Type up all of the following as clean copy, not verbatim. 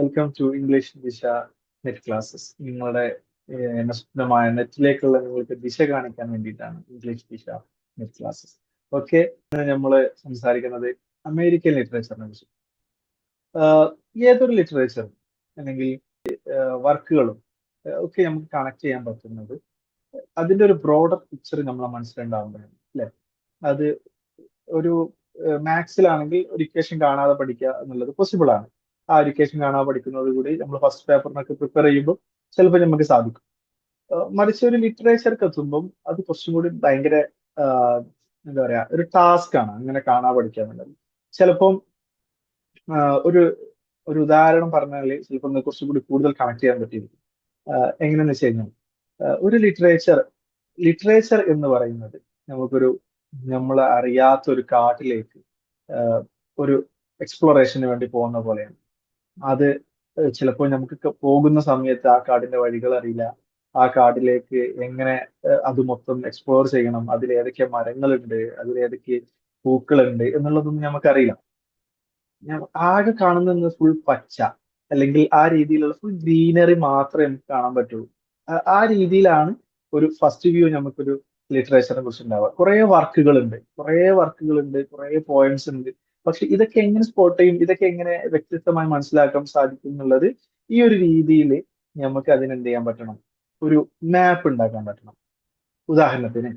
Welcome to English ദിശ net classes. നിങ്ങളുടെ സ്വന്തമായ നെറ്റിലേക്കുള്ള നിങ്ങൾക്ക് ദിശ കാണിക്കാൻ വേണ്ടിയിട്ടാണ് ഇംഗ്ലീഷ് ദിശ നെറ്റ് ക്ലാസ്സസ്. ഓക്കെ, നമ്മൾ സംസാരിക്കുന്നത് അമേരിക്കൻ ലിറ്ററേച്ചറിനെ കുറിച്ച്. ഏതൊരു ലിറ്ററേച്ചർ അല്ലെങ്കിൽ വർക്കുകളും ഒക്കെ നമുക്ക് കണക്ട് ചെയ്യാൻ പറ്റുന്നത് അതിന്റെ ഒരു ബ്രോഡർ പിക്ചർ നമ്മളെ മനസ്സിലുണ്ടാവുമ്പോഴാണ് അല്ലെ. അത് ഒരു മാത്സിലാണെങ്കിൽ ഒരു ഇക്വേഷൻ കാണാതെ പഠിക്കുക എന്നുള്ളത് പോസിബിൾ ആണ്. ആ എഡ്യൂക്കേഷൻ കാണാൻ പഠിക്കുന്നത് കൂടി നമ്മൾ ഫസ്റ്റ് പേപ്പറിനൊക്കെ പ്രിപ്പയർ ചെയ്യുമ്പോൾ ചിലപ്പോൾ നമുക്ക് സാധിക്കും. മറിച്ച് ഒരു ലിറ്ററേച്ചർക്ക് എത്തുമ്പം അത് കുറച്ചും കൂടി ഭയങ്കര എന്താ പറയാ, ഒരു ടാസ്ക് ആണ് അങ്ങനെ കാണാൻ പഠിക്കുക എന്നുള്ളത്. ചിലപ്പം ഒരു ഒരു ഉദാഹരണം പറഞ്ഞാൽ ചിലപ്പോൾ കുറച്ചും കൂടി കൂടുതൽ കണക്ട് ചെയ്യാൻ പറ്റിയിരിക്കും. എങ്ങനെയെന്ന് വെച്ച് കഴിഞ്ഞാൽ ഒരു ലിറ്ററേച്ചർ എന്ന് പറയുന്നത് നമുക്കൊരു നമ്മൾ അറിയാത്ത ഒരു കാട്ടിലേക്ക് ഒരു എക്സ്പ്ലോറേഷന് വേണ്ടി പോകുന്ന പോലെയാണ്. അത് ചിലപ്പോൾ നമുക്ക് പോകുന്ന സമയത്ത് ആ കാടിന്റെ വഴികൾ അറിയില്ല. ആ കാടിലേക്ക് എങ്ങനെ അത് മൊത്തം എക്സ്പ്ലോർ ചെയ്യണം, അതിൽ ഏതൊക്കെ മരങ്ങളുണ്ട്, അതിൽ ഏതൊക്കെ പൂക്കളുണ്ട് എന്നുള്ളതൊന്നും നമുക്കറിയില്ല. ആകെ കാണുന്നത് ഫുൾ പച്ച, അല്ലെങ്കിൽ ആ രീതിയിലുള്ള ഫുൾ ഗ്രീനറി മാത്രമേ നമുക്ക് കാണാൻ പറ്റുള്ളൂ. ആ രീതിയിലാണ് ഒരു ഫസ്റ്റ് വ്യൂ നമുക്കൊരു ലിറ്ററേച്ചറിനെ കുറിച്ച് ഉണ്ടാവുക. കുറെ പോയിന്റ്സ് ഉണ്ട്. പക്ഷെ ഇതൊക്കെ എങ്ങനെ സ്പോട്ട് ചെയ്യും, ഇതൊക്കെ എങ്ങനെ വ്യത്യസ്തമായി മനസ്സിലാക്കാൻ സാധിക്കും എന്നുള്ളത് ഈ ഒരു രീതിയിൽ നമുക്ക് അതിനെന്ത് ചെയ്യാൻ പറ്റണം, ഒരു മാപ്പ് ഉണ്ടാക്കാൻ പറ്റണം. ഉദാഹരണത്തിന്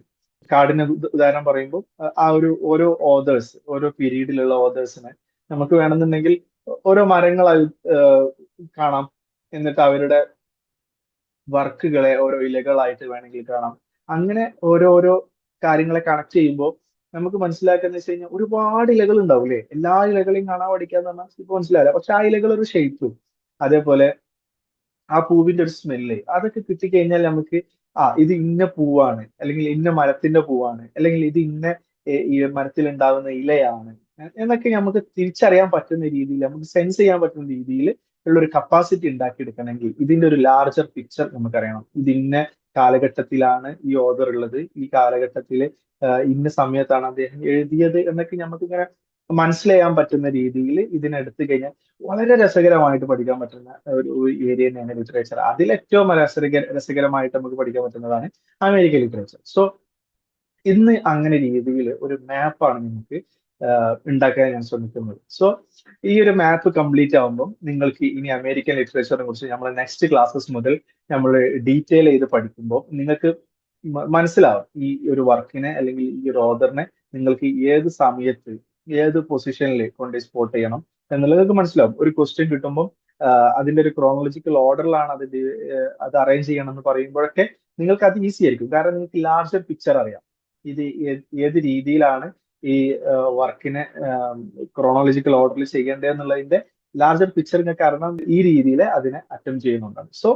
കാടിന് ഉദാഹരണം പറയുമ്പോൾ ആ ഒരു ഓരോ പീരീഡിലുള്ള ഓതേഴ്സിനെ നമുക്ക് വേണമെന്നുണ്ടെങ്കിൽ ഓരോ മരങ്ങളായി കാണാം. എന്നിട്ട് അവരുടെ വർക്കുകളെ ഓരോ ഇലകളായിട്ട് വേണമെങ്കിൽ കാണാം. അങ്ങനെ ഓരോരോ കാര്യങ്ങളെ കണക്ട് ചെയ്യുമ്പോൾ നമുക്ക് മനസ്സിലാക്കാന്ന് വെച്ച് കഴിഞ്ഞാൽ ഒരുപാട് ഇലകൾ ഉണ്ടാവും അല്ലേ. എല്ലാ ഇലകളെയും കാണാൻ പഠിക്കാന്ന് പറഞ്ഞാൽ ഇപ്പൊ മനസ്സിലാവില്ല. പക്ഷെ ആ ഇലകൾ ഒരു ഷേപ്പും അതേപോലെ ആ പൂവിന്റെ ഒരു സ്മെല്ല് അതൊക്കെ കിട്ടിക്കഴിഞ്ഞാൽ നമുക്ക് ഇത് ഇന്ന പൂവാണ്, അല്ലെങ്കിൽ ഇന്ന മരത്തിന്റെ പൂവാണ്, അല്ലെങ്കിൽ ഇത് ഇന്ന ഈ മരത്തിൽ ഉണ്ടാകുന്ന ഇലയാണ് എന്നൊക്കെ നമുക്ക് തിരിച്ചറിയാൻ പറ്റുന്ന രീതിയിൽ, നമുക്ക് സെൻസ് ചെയ്യാൻ പറ്റുന്ന രീതിയിൽ ഉള്ള ഒരു കപ്പാസിറ്റി ഉണ്ടാക്കിയെടുക്കണമെങ്കിൽ ഇതിന്റെ ഒരു ലാർജർ പിക്ചർ നമുക്കറിയണം. ഇത് ഇന്ന കാലഘട്ടത്തിലാണ് ഈ ഓതർ ഉള്ളത്, ഈ കാലഘട്ടത്തിൽ ഇന്ന സമയത്താണ് അദ്ദേഹം എഴുതിയത് എന്നൊക്കെ നമുക്ക് ഇങ്ങനെ മനസ്സിലാക്കാൻ പറ്റുന്ന രീതിയിൽ ഇതിനെടുത്തു കഴിഞ്ഞാൽ വളരെ രസകരമായിട്ട് പഠിക്കാൻ പറ്റുന്ന ഒരു ഏരിയ തന്നെയാണ് ലിറ്ററേച്ചർ. അതിൽ ഏറ്റവും രസകരമായിട്ട് നമുക്ക് പഠിക്കാൻ പറ്റുന്നതാണ് അമേരിക്കൻ ലിറ്ററേച്ചർ. സോ ഇന്ന് അങ്ങനെ രീതിയിൽ ഒരു മാപ്പാണ് നിങ്ങൾക്ക് ഉണ്ടാക്കാൻ ഞാൻ ശ്രമിക്കുന്നത്. സോ ഈ ഒരു മാപ്പ് കംപ്ലീറ്റ് ആവുമ്പോൾ നിങ്ങൾക്ക് ഇനി അമേരിക്കൻ ലിറ്ററേച്ചറിനെ കുറിച്ച് നമ്മൾ നെക്സ്റ്റ് ക്ലാസ്സസ് മുതൽ നമ്മൾ ഡീറ്റെയിൽ ചെയ്ത് പഠിക്കുമ്പോൾ നിങ്ങൾക്ക് മനസ്സിലാവും ഈ ഒരു വർക്കിനെ അല്ലെങ്കിൽ ഈ ഒരു ഓതറിനെ നിങ്ങൾക്ക് ഏത് സമയത്ത് ഏത് പൊസിഷനിൽ കൊണ്ട് സ്പോട്ട് ചെയ്യണം എന്നുള്ളത് മനസ്സിലാവും. ഒരു ക്വസ്റ്റ്യൻ കിട്ടുമ്പോൾ അതിന്റെ ഒരു ക്രോണോളജിക്കൽ ഓർഡറിലാണ് അത് അറേഞ്ച് ചെയ്യണം എന്ന് പറയുമ്പോഴൊക്കെ നിങ്ങൾക്ക് അത് ഈസി ആയിരിക്കും. കാരണം നിങ്ങൾക്ക് ലാർജർ പിക്ചർ അറിയാം. ഇത് ഏത് രീതിയിലാണ് ഈ വർക്കിനെ ക്രോണോളജിക്കൽ ഓർഡറിൽ ചെയ്യേണ്ടത് എന്നുള്ളതിന്റെ ലാർജർ പിക്ചർ നിങ്ങൾക്ക് അറിയണം. ഈ രീതിയിൽ അതിനെ അറ്റംപ്റ്റ് ചെയ്യുന്നുണ്ടാണ്. സോ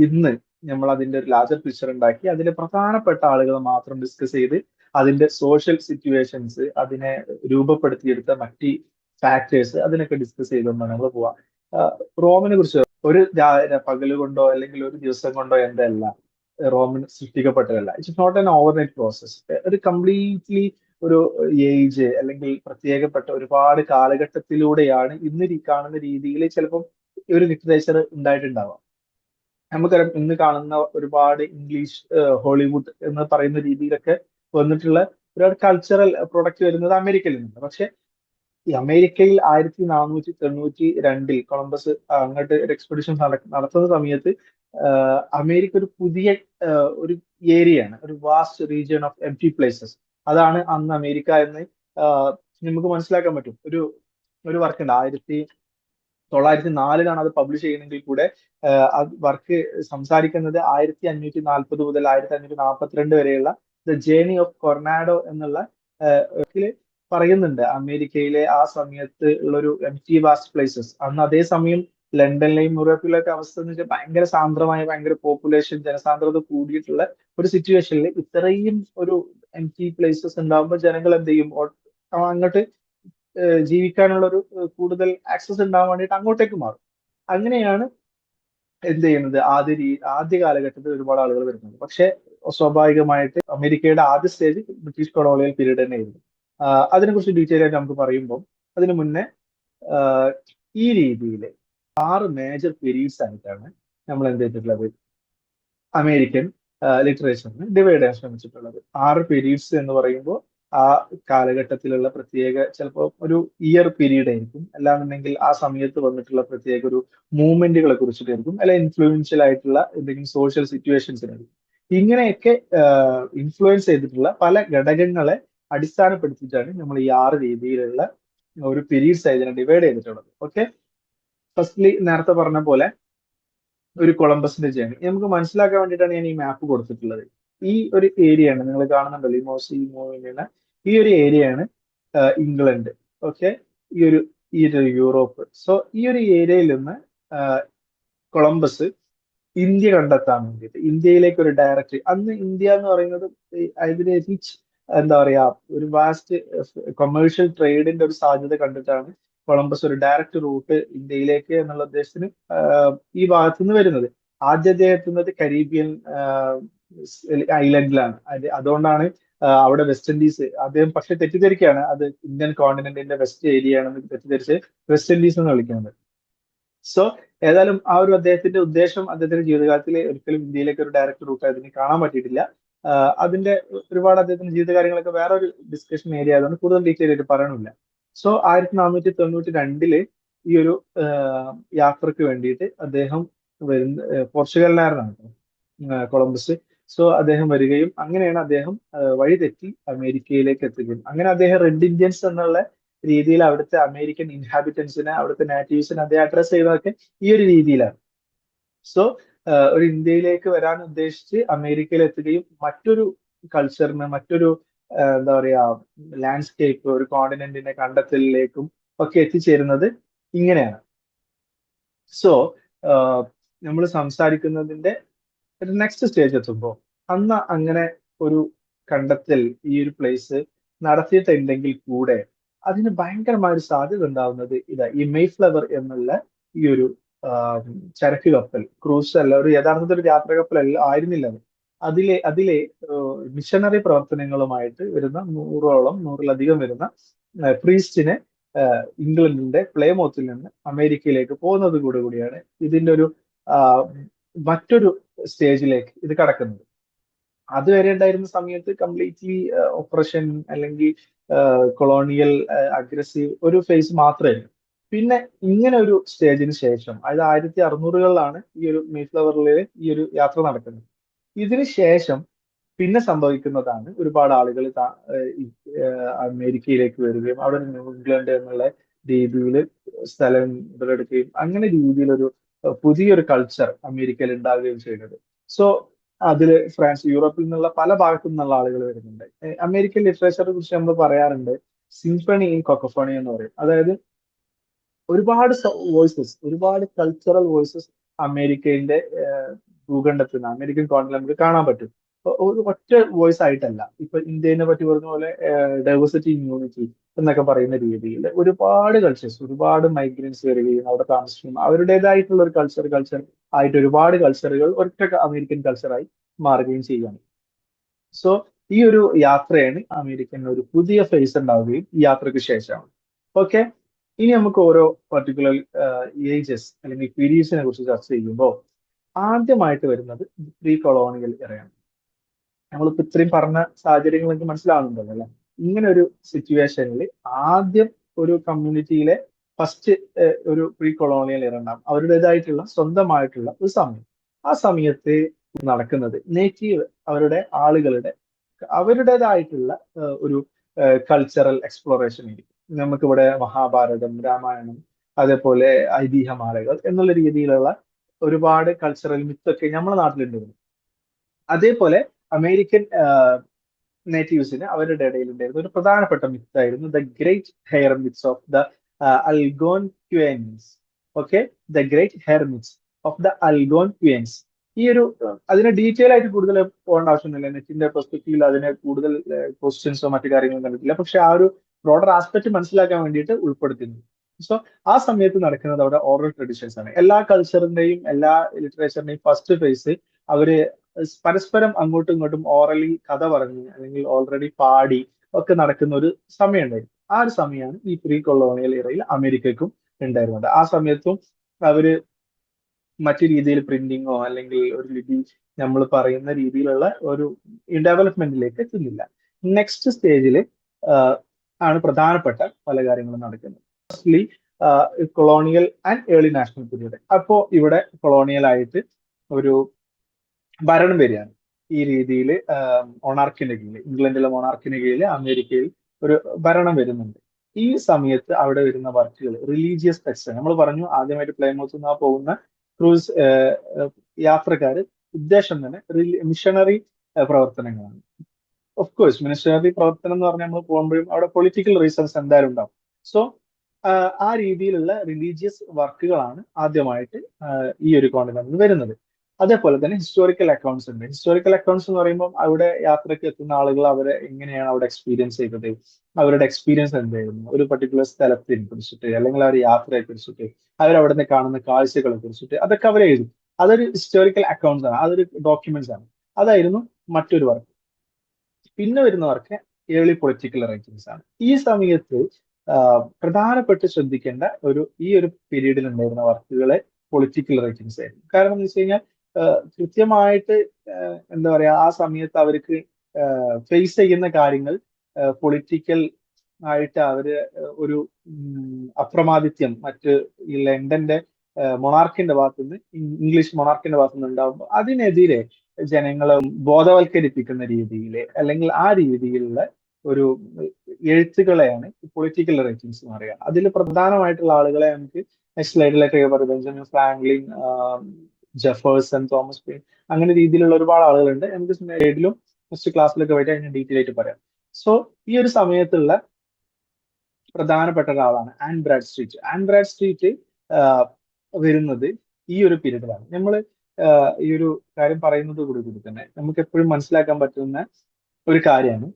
ഇന്ന് നമ്മൾ അതിന്റെ ഒരു ലാർജർ പിക്ചർ ഉണ്ടാക്കി അതിന്റെ പ്രധാനപ്പെട്ട ആളുകൾ മാത്രം ഡിസ്കസ് ചെയ്ത് അതിന്റെ സോഷ്യൽ സിറ്റുവേഷൻസ്, അതിനെ രൂപപ്പെടുത്തിയെടുത്ത മറ്റ് ഫാക്ടേഴ്സ് അതിനൊക്കെ ഡിസ്കസ് ചെയ്തുകൊണ്ടാണ് നമ്മൾ പോവാം. റോമിനെ കുറിച്ച് ഒരു പകല് കൊണ്ടോ അല്ലെങ്കിൽ ഒരു ദിവസം കൊണ്ടോ എന്തല്ല റോമൻ സൃഷ്ടിക്കപ്പെട്ടതല്ല. It's not an overnight process. ഒരു കംപ്ലീറ്റ്ലി ഒരു ഏജ് അല്ലെങ്കിൽ പ്രത്യേകപ്പെട്ട ഒരുപാട് കാലഘട്ടത്തിലൂടെയാണ് ഇന്ന് കാണുന്ന രീതിയിൽ ചിലപ്പം ഒരു ലിറ്ററേച്ചർ ഉണ്ടായിട്ടുണ്ടാവാം. നമുക്കറിയാം ഇന്ന് കാണുന്ന ഒരുപാട് ഇംഗ്ലീഷ് ഹോളിവുഡ് എന്ന് പറയുന്ന രീതിയിലൊക്കെ വന്നിട്ടുള്ള ഒരുപാട് കൾച്ചറൽ പ്രൊഡക്റ്റ് വരുന്നത് അമേരിക്കയിൽ നിന്നുണ്ട്. പക്ഷെ ഈ അമേരിക്കയിൽ 1492 കൊളംബസ് അങ്ങോട്ട് ഒരു എക്സ്പെഡിഷൻ നടത്തുന്ന സമയത്ത് അമേരിക്ക ഒരു പുതിയ ഒരു ഏരിയയാണ്, ഒരു vast region of empty places. അതാണ് അന്ന് അമേരിക്ക എന്ന് നമുക്ക് മനസ്സിലാക്കാൻ പറ്റും. ഒരു വർക്ക് ഉണ്ട് 1904 അത് പബ്ലിഷ് ചെയ്യുന്നെങ്കിൽ കൂടെ വർക്ക് സംസാരിക്കുന്നത് 1540 മുതൽ 1542 വരെയുള്ള ദ ജേർണി ഓഫ് കൊർണാഡോ എന്നുള്ള പറയുന്നുണ്ട്. അമേരിക്കയിലെ ആ സമയത്ത് ഉള്ള ഒരു എംപ്റ്റി വാസ്റ്റ് പ്ലേസസ്. അന്ന് അതേസമയം ലണ്ടനിലെയും യൂറോപ്പിലൊക്കെ അവസ്ഥ എന്ന് വെച്ചാൽ ഭയങ്കര സാന്ദ്രമായ, ഭയങ്കര പോപ്പുലേഷൻ, ജനസാന്ദ്രത കൂടിയിട്ടുള്ള ഒരു സിറ്റുവേഷനിൽ ഇത്രയും ഒരു എംപ്റ്റി പ്ലേസസ് ഉണ്ടാകുമ്പോൾ ജനങ്ങൾ എന്ത് ചെയ്യും, അങ്ങോട്ട് ജീവിക്കാനുള്ള ഒരു കൂടുതൽ ആക്സസ് ഉണ്ടാവാൻ വേണ്ടിയിട്ട് അങ്ങോട്ടേക്ക് മാറും. അങ്ങനെയാണ് എന്ത് ചെയ്യുന്നത്, ആദ്യ കാലഘട്ടത്തിൽ ഒരുപാട് ആളുകൾ വരുന്നത്. പക്ഷെ സ്വാഭാവികമായിട്ട് അമേരിക്കയുടെ ആദ്യ സ്റ്റേജ് ബ്രിട്ടീഷ് കൊളോണിയൽ പീരീഡ് തന്നെയായിരുന്നു. അതിനെക്കുറിച്ച് ഡീറ്റെയിൽ ആയിട്ട് നമുക്ക് പറയുമ്പോൾ അതിനു മുന്നേ ഈ രീതിയിൽ 6 മേജർ പീരീഡ്സ് ആയിട്ടാണ് നമ്മൾ എന്ത് ചെയ്തിട്ടുള്ളത്, അമേരിക്കൻ ലിറ്ററേച്ചറിന് ഡിവൈഡ് ചെയ്യാൻ ശ്രമിച്ചിട്ടുള്ളത്. 6 പീരീഡ്സ് എന്ന് പറയുമ്പോൾ ആ കാലഘട്ടത്തിലുള്ള പ്രത്യേക, ചിലപ്പോൾ ഒരു ഇയർ പീരീഡ് ആയിരിക്കും, അല്ലാന്നുണ്ടെങ്കിൽ ആ സമയത്ത് വന്നിട്ടുള്ള പ്രത്യേക ഒരു മൂവ്മെന്റുകളെ കുറിച്ചിട്ടായിരിക്കും, അല്ല ഇൻഫ്ലുവൻഷ്യൽ ആയിട്ടുള്ള എന്തെങ്കിലും സോഷ്യൽ സിറ്റുവേഷൻസിനായിരിക്കും. ഇങ്ങനെയൊക്കെ ഇൻഫ്ലുവൻസ് ചെയ്തിട്ടുള്ള പല ഘടകങ്ങളെ അടിസ്ഥാനപ്പെടുത്തിയിട്ടാണ് നമ്മൾ ഈ 6 രീതിയിലുള്ള ഒരു പീരീഡ്സ് ആയി ഇതിനെ ഡിവൈഡ് ചെയ്തിട്ടുള്ളത്. ഓക്കെ, ഫസ്റ്റ്ലി നേരത്തെ പറഞ്ഞ പോലെ ഒരു കൊളംബസിന്റെ ജേണി നമുക്ക് മനസ്സിലാക്കാൻ വേണ്ടിയിട്ടാണ് ഞാൻ ഈ മാപ്പ് കൊടുത്തിട്ടുള്ളത്. ഈ ഒരു ഏരിയ ആണ് നിങ്ങൾ കാണുന്നുണ്ടല്ലോ, ഈ മോസി മൂവ് ചെയ്യുന്ന ഈ ഒരു ഏരിയ ആണ് ഇംഗ്ലണ്ട്. ഓക്കെ, ഈ ഒരു യൂറോപ്പ്. സോ ഈ ഒരു ഏരിയയിൽ നിന്ന് കൊളംബസ് ഇന്ത്യ കണ്ടെത്താൻ വേണ്ടിയിട്ട് ഇന്ത്യയിലേക്ക് ഒരു ഡയറക്റ്റ്, അന്ന് ഇന്ത്യ എന്ന് പറയുന്നത് അതിന് റിച്ച്, എന്താ പറയാ, ഒരു വാസ്റ്റ് കൊമേഴ്ഷ്യൽ ട്രേഡിന്റെ ഒരു സാധ്യത കണ്ടിട്ടാണ് കൊളംബസ് ഒരു ഡയറക്റ്റ് റൂട്ട് ഇന്ത്യയിലേക്ക് എന്നുള്ള ഉദ്ദേശത്തിന് ഈ ഭാഗത്തു നിന്ന് വരുന്നത്. ആദ്യം അദ്ദേഹം എത്തുന്നത് കരീബിയൻ ഐലൻഡിലാണ്. അതുകൊണ്ടാണ് അവിടെ വെസ്റ്റ് ഇൻഡീസ്, അദ്ദേഹം പക്ഷെ തെറ്റിദ്ധരിക്കുകയാണ്, അത് ഇന്ത്യൻ കോണ്ടിനെന്റിന്റെ വെസ്റ്റ് ഏരിയ ആണെന്ന് തെറ്റിദ്ധരിച്ച് വെസ്റ്റ് ഇൻഡീസ് എന്ന് വിളിക്കുന്നത്. സോ ഏതായാലും ആ ഒരു അദ്ദേഹത്തിന്റെ ഉദ്ദേശം, അദ്ദേഹത്തിന്റെ ജീവിതകാലത്തിൽ ഒരിക്കലും ഇന്ത്യയിലേക്ക് ഒരു ഡയറക്റ്റ് റൂട്ട് അതിന് കാണാൻ പറ്റിയിട്ടില്ല. അതിന്റെ ഒരുപാട് അദ്ദേഹത്തിന്റെ ജീവിതകാര്യങ്ങളൊക്കെ വേറെ ഒരു ഡിസ്കഷൻ ഏരിയ ആയതുകൊണ്ട് കൂടുതൽ ഡീറ്റെയിൽ ആയിട്ട് പറയണില്ല. സോ 1492 ഈ ഒരു യാത്രക്ക് വേണ്ടിയിട്ട് അദ്ദേഹം വരുന്ന പോർച്ചുഗലിനാരനാണ് കൊളംബസ്. സോ അദ്ദേഹം വരികയും അങ്ങനെയാണ് അദ്ദേഹം വഴിതെറ്റി അമേരിക്കയിലേക്ക് എത്തുകയും അങ്ങനെ അദ്ദേഹം റെഡ് ഇന്ത്യൻസ് എന്നുള്ള രീതിയിൽ അവിടുത്തെ അമേരിക്കൻ ഇൻഹാബിറ്റൻസിനെ, അവിടുത്തെ നാറ്റീവ്സിനെ അദ്ദേഹം അഡ്രസ് ചെയ്തതൊക്കെ ഈ ഒരു രീതിയിലാണ്. സോ ഒരു ഇന്ത്യയിലേക്ക് വരാൻ ഉദ്ദേശിച്ച് അമേരിക്കയിൽ എത്തുകയും മറ്റൊരു കൾച്ചറിന്, മറ്റൊരു എന്താ പറയാ ലാൻഡ്സ്കേപ്പ്, ഒരു കോണ്ടിനെന്റിന്റെ കണ്ടെത്തലിലേക്കും ഒക്കെ എത്തിച്ചേരുന്നത് ഇങ്ങനെയാണ്. സോ നമ്മൾ സംസാരിക്കുന്നതിന്റെ നെക്സ്റ്റ് സ്റ്റേജ് എത്തുമ്പോൾ അന്ന് അങ്ങനെ ഒരു കണ്ടെത്തൽ ഈ ഒരു പ്ലേസ് നടത്തിയിട്ടുണ്ടെങ്കിൽ കൂടെ അതിന് ഭയങ്കരമായ ഒരു സാധ്യത ഉണ്ടാവുന്നത് ഈ മെയ്ഫ്ലവർ എന്നുള്ള ഈ ഒരു ചരക്ക് കപ്പൽ, ക്രൂസ് അല്ല, ഒരു യഥാർത്ഥത്തിൽ ഒരു യാത്രാ കപ്പലല്ല ആയിരുന്നില്ല അത്. അതിലെ മിഷണറി പ്രവർത്തനങ്ങളുമായിട്ട് വരുന്ന 100-ലധികം വരുന്ന പ്രീസ്റ്റിനെ ഇംഗ്ലണ്ടിന്റെ പ്ലേമൗത്തിൽ നിന്ന് അമേരിക്കയിലേക്ക് പോകുന്നത് കൂടിയാണ് ഇതിന്റെ ഒരു മറ്റൊരു സ്റ്റേജിലേക്ക് ഇത് കടക്കുന്നത്. അതുവരെ ഉണ്ടായിരുന്ന സമയത്ത് കംപ്ലീറ്റ്ലി ഓപ്പറേഷൻ അല്ലെങ്കിൽ കൊളോണിയൽ അഗ്രസീവ് ഒരു ഫേസ് മാത്രമായിരുന്നു. പിന്നെ ഇങ്ങനെ ഒരു സ്റ്റേജിന് ശേഷം, അതായത് 1600-കളിലാണ് ഈ ഒരു മീഫ്ലവറിലെ ഈ ഒരു യാത്ര നടക്കുന്നത്. ഇതിന് ശേഷം പിന്നെ സംഭവിക്കുന്നതാണ് ഒരുപാട് ആളുകൾ അമേരിക്കയിലേക്ക് വരികയും അവിടെ ഇംഗ്ലണ്ട് എന്നുള്ള രീതിയിൽ സ്ഥലം മുതലെടുക്കുകയും അങ്ങനെ രീതിയിലൊരു പുതിയൊരു കൾച്ചർ അമേരിക്കയിൽ ഉണ്ടാകുകയും ചെയ്യുന്നത്. സോ അതിൽ ഫ്രാൻസ്, യൂറോപ്പിൽ നിന്നുള്ള പല ഭാഗത്തു നിന്നുള്ള ആളുകൾ വരുന്നുണ്ട്. അമേരിക്കൻ ലിറ്ററേച്ചറെ കുറിച്ച് നമ്മൾ പറയാറുണ്ട് സിംഫണി ഇൻ കൊക്കഫോണി എന്ന് പറയും. അതായത് ഒരുപാട് വോയിസസ്, ഒരുപാട് കൾച്ചറൽ വോയിസസ് അമേരിക്കയുടെ ഭൂഖണ്ഡത്തിൽ നിന്ന്, അമേരിക്കൻ കോണ്ടിനെന്റ് നമുക്ക് കാണാൻ പറ്റും. ഒരു ഒറ്റ വോയിസ് ആയിട്ടല്ല. ഇപ്പൊ ഇന്ത്യനെ പറ്റി പറഞ്ഞ പോലെ ഡൈവേഴ്സിറ്റി ഇൻ യൂണിറ്റി എന്നൊക്കെ പറയുന്ന രീതിയിൽ ഒരുപാട് കൾച്ചേഴ്സ്, ഒരുപാട് മൈഗ്രൻസ് വരികയും അവിടെ താമസിക്കും, അവരുടേതായിട്ടുള്ള ഒരു കൾച്ചർ ആയിട്ട് ഒരുപാട് കൾച്ചറുകൾ ഒറ്റ അമേരിക്കൻ കൾച്ചറായി മാറുകയും ചെയ്യുകയാണ്. സോ ഈ ഒരു യാത്രയാണ് അമേരിക്കൻ ഒരു പുതിയ ഫേസ് ഉണ്ടാവുകയും ഈ യാത്രയ്ക്ക് ശേഷമാണ്. ഓക്കെ, ഇനി നമുക്ക് ഓരോ പർട്ടിക്കുലർ ഏജസ് അല്ലെങ്കിൽ പീരീഡ്സിനെ കുറിച്ച് ചർച്ച ചെയ്യുമ്പോൾ ആദ്യമായിട്ട് വരുന്നത് പ്രീ കൊളോണിയൽ ഇറയാണ്. നമ്മളിപ്പോ ഇത്രയും പറഞ്ഞ സാഹചര്യങ്ങൾ എനിക്ക് മനസ്സിലാവുന്നുണ്ടല്ലോ അല്ലെ. ഇങ്ങനെ ഒരു സിറ്റുവേഷനിൽ ആദ്യം ഒരു കമ്മ്യൂണിറ്റിയിലെ ഫസ്റ്റ് ഒരു പ്രീ കൊളോണിയൽ ഇറ ഉണ്ടാകും, അവരുടേതായിട്ടുള്ള സ്വന്തമായിട്ടുള്ള ഒരു സമയം. ആ സമയത്ത് നടക്കുന്നത് നേറ്റീവ് അവരുടെ ആളുകളുടെ അവരുടേതായിട്ടുള്ള ഒരു കൾച്ചറൽ എക്സ്പ്ലോറേഷൻ ആയിരിക്കും. നമുക്കിവിടെ മഹാഭാരതം, രാമായണം, അതേപോലെ ഐതിഹ്യമാലകൾ എന്നുള്ള രീതിയിലുള്ള ഒരുപാട് കൾച്ചറൽ മിത്തൊക്കെ നമ്മുടെ നാട്ടിലുണ്ടായിരുന്നു. അതേപോലെ അമേരിക്കൻ നേറ്റീവ്സിന് അവരുടെ ഇടയിൽ ഉണ്ടായിരുന്ന ഒരു പ്രധാനപ്പെട്ട മിത്തായിരുന്നു the great hare myths of the Algonquians. Okay, the great hare myths of the Algonquians. ഈ ഒരു അതിനെ ഡീറ്റെയിൽ ആയിട്ട് കൂടുതൽ പോകേണ്ട ആവശ്യമൊന്നുമില്ല, നെറ്റിന്റെ പെർസ്പെക്റ്റീവിൽ അതിനെ കൂടുതൽ ക്വസ്റ്റ്യൻസോ മറ്റു കാര്യങ്ങളും കണ്ടിട്ടില്ല. പക്ഷെ ആ ഒരു ബ്രോഡർ ആസ്പെക്ട് മനസ്സിലാക്കാൻ വേണ്ടിയിട്ട് ഉൾപ്പെടുത്തുന്നു. സോ ആ സമയത്ത് നടക്കുന്നത് അവിടെ ഓറൽ ട്രഡീഷൻസ് ആണ്. എല്ലാ കൾച്ചറിന്റെയും എല്ലാ ലിറ്ററേച്ചറിന്റെയും ഫസ്റ്റ് ഫേസ് അവര് പരസ്പരം അങ്ങോട്ടും ഇങ്ങോട്ടും ഓറലി കഥ പറഞ്ഞ് അല്ലെങ്കിൽ ഓൾറെഡി പാടി ഒക്കെ നടക്കുന്ന ഒരു സമയം ഉണ്ടായിരുന്നു. ആ ഒരു സമയമാണ് ഈ പ്രീ കൊളോണിയൽ ഇറയിൽ അമേരിക്കക്കും ഉണ്ടായിരുന്നത്. ആ സമയത്തും അവര് മറ്റു രീതിയിൽ പ്രിന്റിങ്ങോ അല്ലെങ്കിൽ ഒരു ലിപി നമ്മൾ പറയുന്ന രീതിയിലുള്ള ഒരു ഡെവലപ്മെന്റിലേക്ക് എത്തുന്നില്ല. നെക്സ്റ്റ് സ്റ്റേജിൽ ആണ് പ്രധാനപ്പെട്ട പല കാര്യങ്ങളും നടക്കുന്നത്. Firstly colonial and early national period. അപ്പോ ഇവിടെ കൊളോണിയൽ ആയിട്ട് ഒരു ഭരണം വരികയാണ്. ഈ രീതിയിൽ മൊണാർക്കിന്റെ കീഴിൽ, ഇംഗ്ലണ്ടിലെ മൊണാർക്കിന്റെ കീഴിൽ അമേരിക്കയിൽ ഒരു ഭരണം വരുന്നുണ്ട്. ഈ സമയത്ത് അവിടെ വരുന്ന വർക്കുകൾ റിലീജിയസ് ടെക്സ്റ്റ്. നമ്മൾ പറഞ്ഞു ആദ്യമായിട്ട് പ്ലേമൗത്ത് നിന്ന് പോകുന്ന ക്രൂസ് യാത്രക്കാര് ഉദ്ദേശം തന്നെ മിഷണറി പ്രവർത്തനങ്ങളാണ്. ഓഫ് കോഴ്സ് മിനിസ്റ്ററി പ്രവർത്തനം എന്ന് പറഞ്ഞാൽ നമ്മൾ പോകുമ്പോഴും അവിടെ പൊളിറ്റിക്കൽ റീസൺസ് എന്തായാലും ഉണ്ടാവും. സോ ആ രീതിയിലുള്ള റിലീജിയസ് വർക്കുകളാണ് ആദ്യമായിട്ട് ഈ ഒരു കോണ്ടിനെന്റിൽ വരുന്നത്. അതേപോലെ തന്നെ ഹിസ്റ്റോറിക്കൽ അക്കൗണ്ട്സ് ഉണ്ട്. ഹിസ്റ്റോറിക്കൽ അക്കൗണ്ട്സ് എന്ന് പറയുമ്പോൾ അവിടെ യാത്രയ്ക്ക് എത്തുന്ന ആളുകൾ അവരെ എങ്ങനെയാണ് അവിടെ എക്സ്പീരിയൻസ് ചെയ്തത്, അവരുടെ എക്സ്പീരിയൻസ് എന്തായിരുന്നു ഒരു പർട്ടിക്കുലർ സ്ഥലത്തെ കുറിച്ചിട്ട്, അല്ലെങ്കിൽ അവർ യാത്രയെ കുറിച്ചിട്ട്, അവരവിടെ കാണുന്ന കാഴ്ചകളെ കുറിച്ചിട്ട്, അതൊക്കെ അവർ എഴുതും. അതൊരു ഹിസ്റ്റോറിക്കൽ അക്കൗണ്ട്സ് ആണ്, അതൊരു ഡോക്യുമെന്റ്സ് ആണ്. അതായിരുന്നു മറ്റൊരു വർക്ക്. പിന്നെ വരുന്നവർക്ക് ഏർലി പൊളിറ്റിക്കൽ റൈറ്റിംഗ്സ് ആണ്. ഈ സമയത്ത് പ്രധാനപ്പെട്ട് ശ്രദ്ധിക്കേണ്ട ഈ ഒരു പീരീഡിൽ ഉണ്ടായിരുന്ന വർക്കുകളെ പൊളിറ്റിക്കൽ റൈറ്റിംഗ്സ് ആയിരുന്നു. കാരണം എന്ന് വെച്ച് കഴിഞ്ഞാൽ കൃത്യമായിട്ട് എന്താ പറയാ ആ സമയത്ത് അവർക്ക് ഫേസ് ചെയ്യുന്ന കാര്യങ്ങൾ പൊളിറ്റിക്കൽ ആയിട്ട് അവര് ഒരു അപ്രമാദിത്യം മറ്റ് ഈ ലണ്ടന്റെ മൊണാർക്കിന്റെ ഭാഗത്തുനിന്ന്, ഇംഗ്ലീഷ് മൊണാർക്കിന്റെ ഭാഗത്തുനിന്ന് ഉണ്ടാകുമ്പോൾ അതിനെതിരെ ജനങ്ങളെ ബോധവൽക്കരിപ്പിക്കുന്ന രീതിയിൽ അല്ലെങ്കിൽ ആ രീതിയിലുള്ള ഒരു എഴുത്തുകളെയാണ് പൊളിറ്റിക്കൽ റൈറ്റിംഗ്സ് എന്ന് പറയുക. അതിൽ പ്രധാനമായിട്ടുള്ള ആളുകളെ നമുക്ക് നെക്സ്റ്റ് സ്ലൈഡിലൊക്കെ പറയും. Benjamin Franklin, Jefferson, Thomas pain, അങ്ങനെ രീതിയിലുള്ള ഒരുപാട് ആളുകളുണ്ട്. നമുക്ക് സ്ലൈഡിലും നെക്സ്റ്റ് ക്ലാസ്സിലൊക്കെ പോയിട്ട് അതിന് ഡീറ്റെയിൽ ആയിട്ട് പറയാം. സോ ഈ ഒരു സമയത്തുള്ള പ്രധാനപ്പെട്ട ഒരാളാണ് an Brad street. An Brad street വരുന്നത് ഈ ഒരു പീരീഡിലാണ്. നമ്മൾ ഈ ഒരു കാര്യം പറയുന്നത് കൂടി തന്നെ നമുക്ക് എപ്പോഴും മനസ്സിലാക്കാൻ പറ്റുന്ന ഒരു കാര്യമാണ്.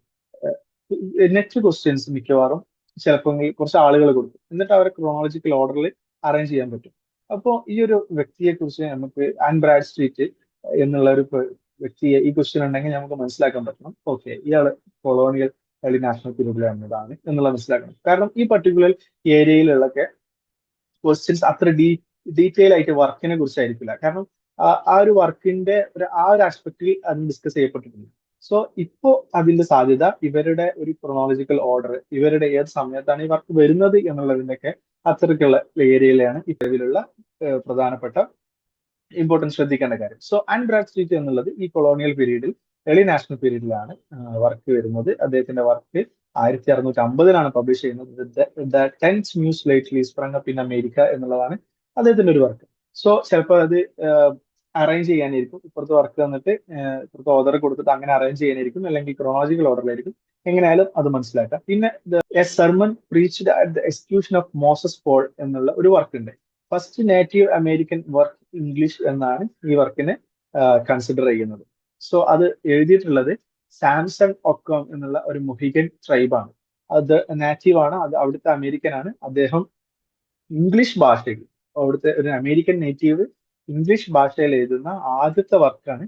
നെക്സ്റ്റ് ക്വസ്റ്റ്യൻസ് മിക്കവാറും ചിലപ്പോൾ കുറച്ച് ആളുകൾ കൊടുക്കും, എന്നിട്ട് അവരെ ക്രോണോളജിക്കൽ ഓർഡറിൽ അറേഞ്ച് ചെയ്യാൻ പറ്റും. അപ്പോൾ ഈ ഒരു വ്യക്തിയെ കുറിച്ച് നമുക്ക് ആൻ ബ്രാഡ് സ്ട്രീറ്റ് എന്നുള്ള ഒരു വ്യക്തിയെ ഈ ക്വസ്റ്റ്യൻ ഉണ്ടെങ്കിൽ നമുക്ക് മനസ്സിലാക്കാൻ പറ്റണം, ഓക്കെ ഇയാൾ കൊളോണിയൽ ഏർലി നാഷണൽ പീരീഡിൽ വന്നതാണ് എന്നുള്ളത് മനസ്സിലാക്കണം. കാരണം ഈ പർട്ടിക്കുലർ ഏരിയയിലുള്ളൊക്കെ ക്വസ്റ്റ്യൻസ് അത്ര ഡീറ്റെയിൽ ആയിട്ട് വർക്കിനെ കുറിച്ചായിരിക്കില്ല. കാരണം ആ ഒരു വർക്കിന്റെ ആ ഒരു ആസ്പെക്റ്റിൽ അത് ഡിസ്കസ് ചെയ്യപ്പെട്ടിട്ടുണ്ട്. സോ ഇപ്പോ അതിന്റെ സാധ്യത ഇവരുടെ ഒരു ക്രൊണോളജിക്കൽ ഓർഡർ, ഇവരുടെ ഏത് സമയത്താണ് ഈ വർക്ക് വരുന്നത് എന്നുള്ളതിന്റെയൊക്കെ അത്തരത്തിലുള്ള ഏരിയയിലാണ് ഇത്തരത്തിലുള്ള പ്രധാനപ്പെട്ട ഇമ്പോർട്ടൻസ് ശ്രദ്ധിക്കേണ്ട കാര്യം. സോ ആൻ ബ്രാഡ് സ്ട്രീറ്റ് എന്നുള്ളത് ഈ കൊളോണിയൽ പീരീഡിൽ, ഏർലി നാഷണൽ പീരീഡിലാണ് വർക്ക് വരുന്നത്. അദ്ദേഹത്തിന്റെ വർക്ക് 1650 പബ്ലിഷ് ചെയ്യുന്നത്. The tenth news lately sprang up in America എന്നുള്ളതാണ് അദ്ദേഹത്തിന്റെ ഒരു വർക്ക്. സോ ചിലപ്പോൾ അത് അറേഞ്ച് ചെയ്യാനായിരിക്കും, ഇപ്പുറത്തെ വർക്ക് തന്നിട്ട് ഇപ്പുറത്തെ ഓർഡർ കൊടുത്തിട്ട് അങ്ങനെ അറേഞ്ച് ചെയ്യാനായിരിക്കും, അല്ലെങ്കിൽ ക്രോണോളജിക്കൽ ഓർഡറിലായിരിക്കും. എങ്ങനെയായാലും അത് മനസ്സിലാക്കാം. പിന്നെ a sermon preached at the execution of Moses Paul എന്നുള്ള ഒരു വർക്ക് ഉണ്ട്. First native American work English എന്നാണ് ഈ വർക്കിനെ കൺസിഡർ ചെയ്യുന്നത്. സോ അത് എഴുതിയിട്ടുള്ളത് സാംസൺ ഒക്കോം എന്നുള്ള ഒരു മൊഹിഗൻ ട്രൈബാണ്. അത് നാറ്റീവ് ആണ്, അത് അവിടുത്തെ അമേരിക്കൻ ആണ്. അദ്ദേഹം ഇംഗ്ലീഷ് ഭാഷയിൽ, അവിടുത്തെ ഒരു അമേരിക്കൻ നേറ്റീവ് ഇംഗ്ലീഷ് ഭാഷയിൽ എഴുതുന്ന ആദ്യത്തെ വർക്കാണ്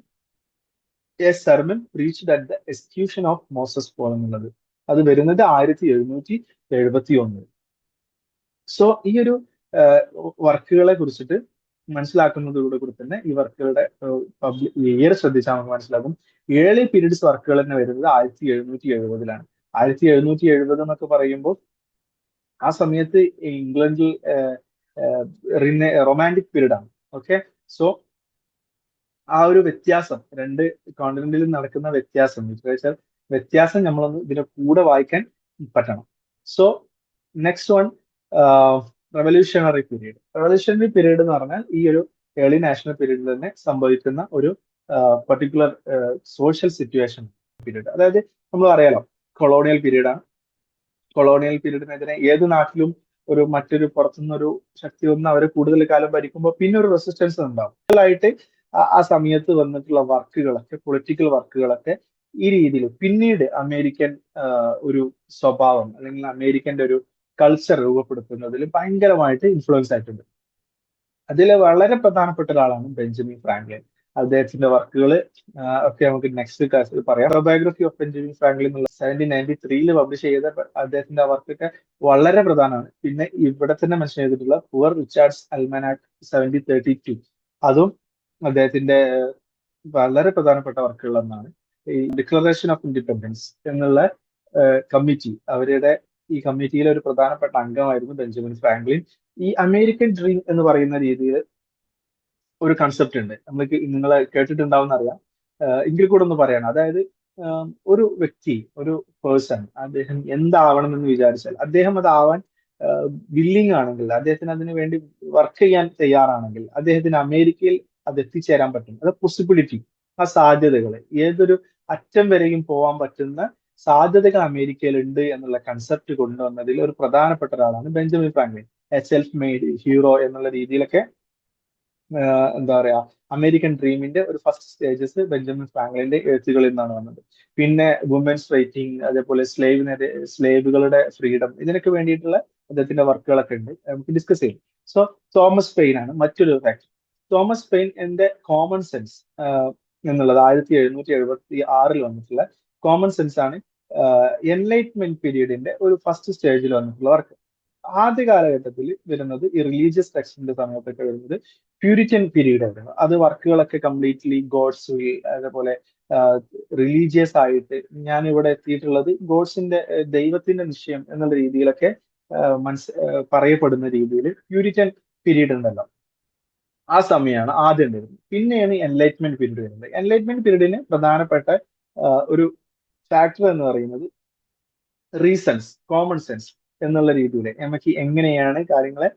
a sermon preached at the execution of Moses Paul എന്നുള്ളത്. അത് വരുന്നത് 1771. സോ ഈ ഒരു വർക്കുകളെ കുറിച്ചിട്ട് മനസ്സിലാക്കുന്നതോടെ കൂടി തന്നെ ഈ വർക്കുകളുടെ ഇയർ ശ്രദ്ധിച്ചാൽ നമുക്ക് മനസ്സിലാക്കും. ഏർലി പീരീഡ്സ് വർക്കുകൾ തന്നെ വരുന്നത് 1770. 1770 എന്നൊക്കെ പറയുമ്പോൾ ആ സമയത്ത് ഇംഗ്ലണ്ടിൽ റൊമാൻറ്റിക് പീരീഡ് ആണ്. ഓക്കെ, സോ ആ ഒരു വ്യത്യാസം, രണ്ട് കോണ്ടിനെന്റിലും നടക്കുന്ന വ്യത്യാസം, ലിറ്ററേച്ചർ വ്യത്യാസം നമ്മളൊന്ന് ഇതിന്റെ കൂടെ വായിക്കാൻ പറ്റണം. So next one, revolutionary period. Revolutionary period എന്ന് പറഞ്ഞാൽ ഈ ഒരു ഏർലി നാഷണൽ പീരീഡിൽ തന്നെ സംഭവിക്കുന്ന ഒരു പർട്ടിക്കുലർ സോഷ്യൽ സിറ്റുവേഷൻ പീരീഡ്. അതായത് നമ്മൾ അറിയാലോ കൊളോണിയൽ പീരീഡ് ആണ്. കൊളോണിയൽ പീരീഡിനെതിരെ ഏത് നാട്ടിലും മറ്റൊരു പുറത്തുനിന്നൊരു ശക്തി വന്ന് അവരെ കൂടുതൽ കാലം ഭരിക്കുമ്പോൾ പിന്നെ ഒരു റെസിസ്റ്റൻസ് ഉണ്ടാവും. ആയിട്ട് ആ സമയത്ത് വന്നിട്ടുള്ള വർക്കുകളൊക്കെ, പൊളിറ്റിക്കൽ വർക്കുകളൊക്കെ ഈ രീതിയിൽ പിന്നീട് അമേരിക്കൻ ഒരു സ്വഭാവം അല്ലെങ്കിൽ അമേരിക്കന്റെ ഒരു കൾച്ചർ രൂപപ്പെടുത്തുന്നതിൽ ഭയങ്കരമായിട്ട് ഇൻഫ്ലുവൻസ് ആയിട്ടുണ്ട്. അതിൽ വളരെ പ്രധാനപ്പെട്ട ഒരാളാണ് ബെഞ്ചമിൻ ഫ്രാങ്ക്ലിൻ. അദ്ദേഹത്തിന്റെ വർക്കുകൾ ഒക്കെ നമുക്ക് നെക്സ്റ്റ് ക്ലാസ്സിൽ പറയാം. ബയോഗ്രഫി ഓഫ് ബെഞ്ചമിൻ ഫ്രാങ്ക്ലിൻ എന്നുള്ള 1793 പബ്ലിഷ് ചെയ്ത അദ്ദേഹത്തിന്റെ ആ വർക്കൊക്കെ വളരെ പ്രധാനമാണ്. പിന്നെ ഇവിടെ തന്നെ മെൻഷൻ ചെയ്തിട്ടുള്ള പുവർ റിച്ചാർഡ്സ് അൽമനാക് 1732, അതും അദ്ദേഹത്തിന്റെ വളരെ പ്രധാനപ്പെട്ട വർക്കുകൾ എന്നാണ്. ഈ ഡിക്ലറേഷൻ ഓഫ് ഇൻഡിപെൻഡൻസ് എന്നുള്ള കമ്മിറ്റി, അവരുടെ ഈ കമ്മിറ്റിയിലെ ഒരു പ്രധാനപ്പെട്ട അംഗമായിരുന്നു ബെഞ്ചമിൻ ഫ്രാങ്ക്ലിൻ. ഈ അമേരിക്കൻ ഡ്രീം എന്ന് പറയുന്ന രീതിയിൽ ഒരു കൺസെപ്റ്റ് ഉണ്ട്, നമുക്ക് നിങ്ങൾ കേട്ടിട്ടുണ്ടാവുന്ന അറിയാം. എങ്കിൽ കൂടെ ഒന്ന് പറയണം. അതായത് ഒരു വ്യക്തി, ഒരു പേഴ്സൺ, അദ്ദേഹം എന്താവണം എന്ന് വിചാരിച്ചാൽ അദ്ദേഹം അതാവാൻ വില്ലിങ് ആണെങ്കിൽ, അദ്ദേഹത്തിന് അതിനു വേണ്ടി വർക്ക് ചെയ്യാൻ തയ്യാറാണെങ്കിൽ അദ്ദേഹത്തിന് അമേരിക്കയിൽ അത് എത്തിച്ചേരാൻ പറ്റും. അത് പോസിബിലിറ്റി, ആ സാധ്യതകൾ, ഏതൊരു അറ്റം വരെയും പോകാൻ പറ്റുന്ന സാധ്യതകൾ അമേരിക്കയിൽ ഉണ്ട് എന്നുള്ള കൺസെപ്റ്റ് കൊണ്ടുവന്നതിൽ ഒരു പ്രധാനപ്പെട്ട ഒരാളാണ് Benjamin Franklin. A self made hero എന്നുള്ള രീതിയിലൊക്കെ എന്താ പറയാ, അമേരിക്കൻ ഡ്രീമിന്റെ ഒരു ഫസ്റ്റ് സ്റ്റേജസ് ബെഞ്ചമിൻ ഫ്രാങ്ക്ലിന്റെ എഴുത്തുകളിൽ നിന്നാണ് വന്നത്. പിന്നെ വുമൻസ് റൈറ്റിംഗ്, അതേപോലെ സ്ലേവുകളുടെ ഫ്രീഡം, ഇതിനൊക്കെ വേണ്ടിയിട്ടുള്ള അദ്ദേഹത്തിന്റെ വർക്കുകളൊക്കെ ഉണ്ട്, നമുക്ക് ഡിസ്കസ് ചെയ്യും. സോ തോമസ് പെയിൻ ആണ് മറ്റൊരു ഫാക്ടർ. തോമസ് പെയിൻ എന്റെ കോമൺ സെൻസ് എന്നുള്ളത് 1776 വന്നിട്ടുള്ള കോമൺ സെൻസ് ആണ്. എൻലൈറ്റ്മെന്റ് പീരീഡിന്റെ ഒരു ഫസ്റ്റ് സ്റ്റേജിൽ വന്നിട്ടുള്ള വർക്ക്. ആദ്യ കാലഘട്ടത്തിൽ വരുന്നത് ഈ റിലീജിയസ് ടെക്സ്റ്റിന്റെ സമയത്തൊക്കെ വരുന്നത് പ്യൂരിറ്റൻ പീരീഡ് ആയിരുന്നു. അത് വർക്കുകളൊക്കെ കംപ്ലീറ്റ്ലി ഗോഡ്സ് വിൽ, അതേപോലെ റിലീജിയസ് ആയിട്ട്, ഞാൻ ഇവിടെ എത്തിയിട്ടുള്ളത് ഗോഡ്സിന്റെ ദൈവത്തിന്റെ നിശ്ചയം എന്നുള്ള രീതിയിലൊക്കെ പറയപ്പെടുന്ന രീതിയിൽ പ്യൂരിറ്റൻ പീരീഡ് ഉണ്ടല്ലോ, ആ സമയമാണ് ആദ്യം വരുന്നത്. പിന്നെയാണ് എൻലൈറ്റ്മെന്റ് പീരീഡ് വരുന്നത്. എൻലൈറ്റ്മെന്റ് പീരീഡിന് പ്രധാനപ്പെട്ട ഒരു ഫാക്ടർ എന്ന് പറയുന്നത് റീസൺസ്, കോമൺ സെൻസ് എന്നുള്ള രീതിയിൽ നമുക്ക് എങ്ങനെയാണ് കാര്യങ്ങളെ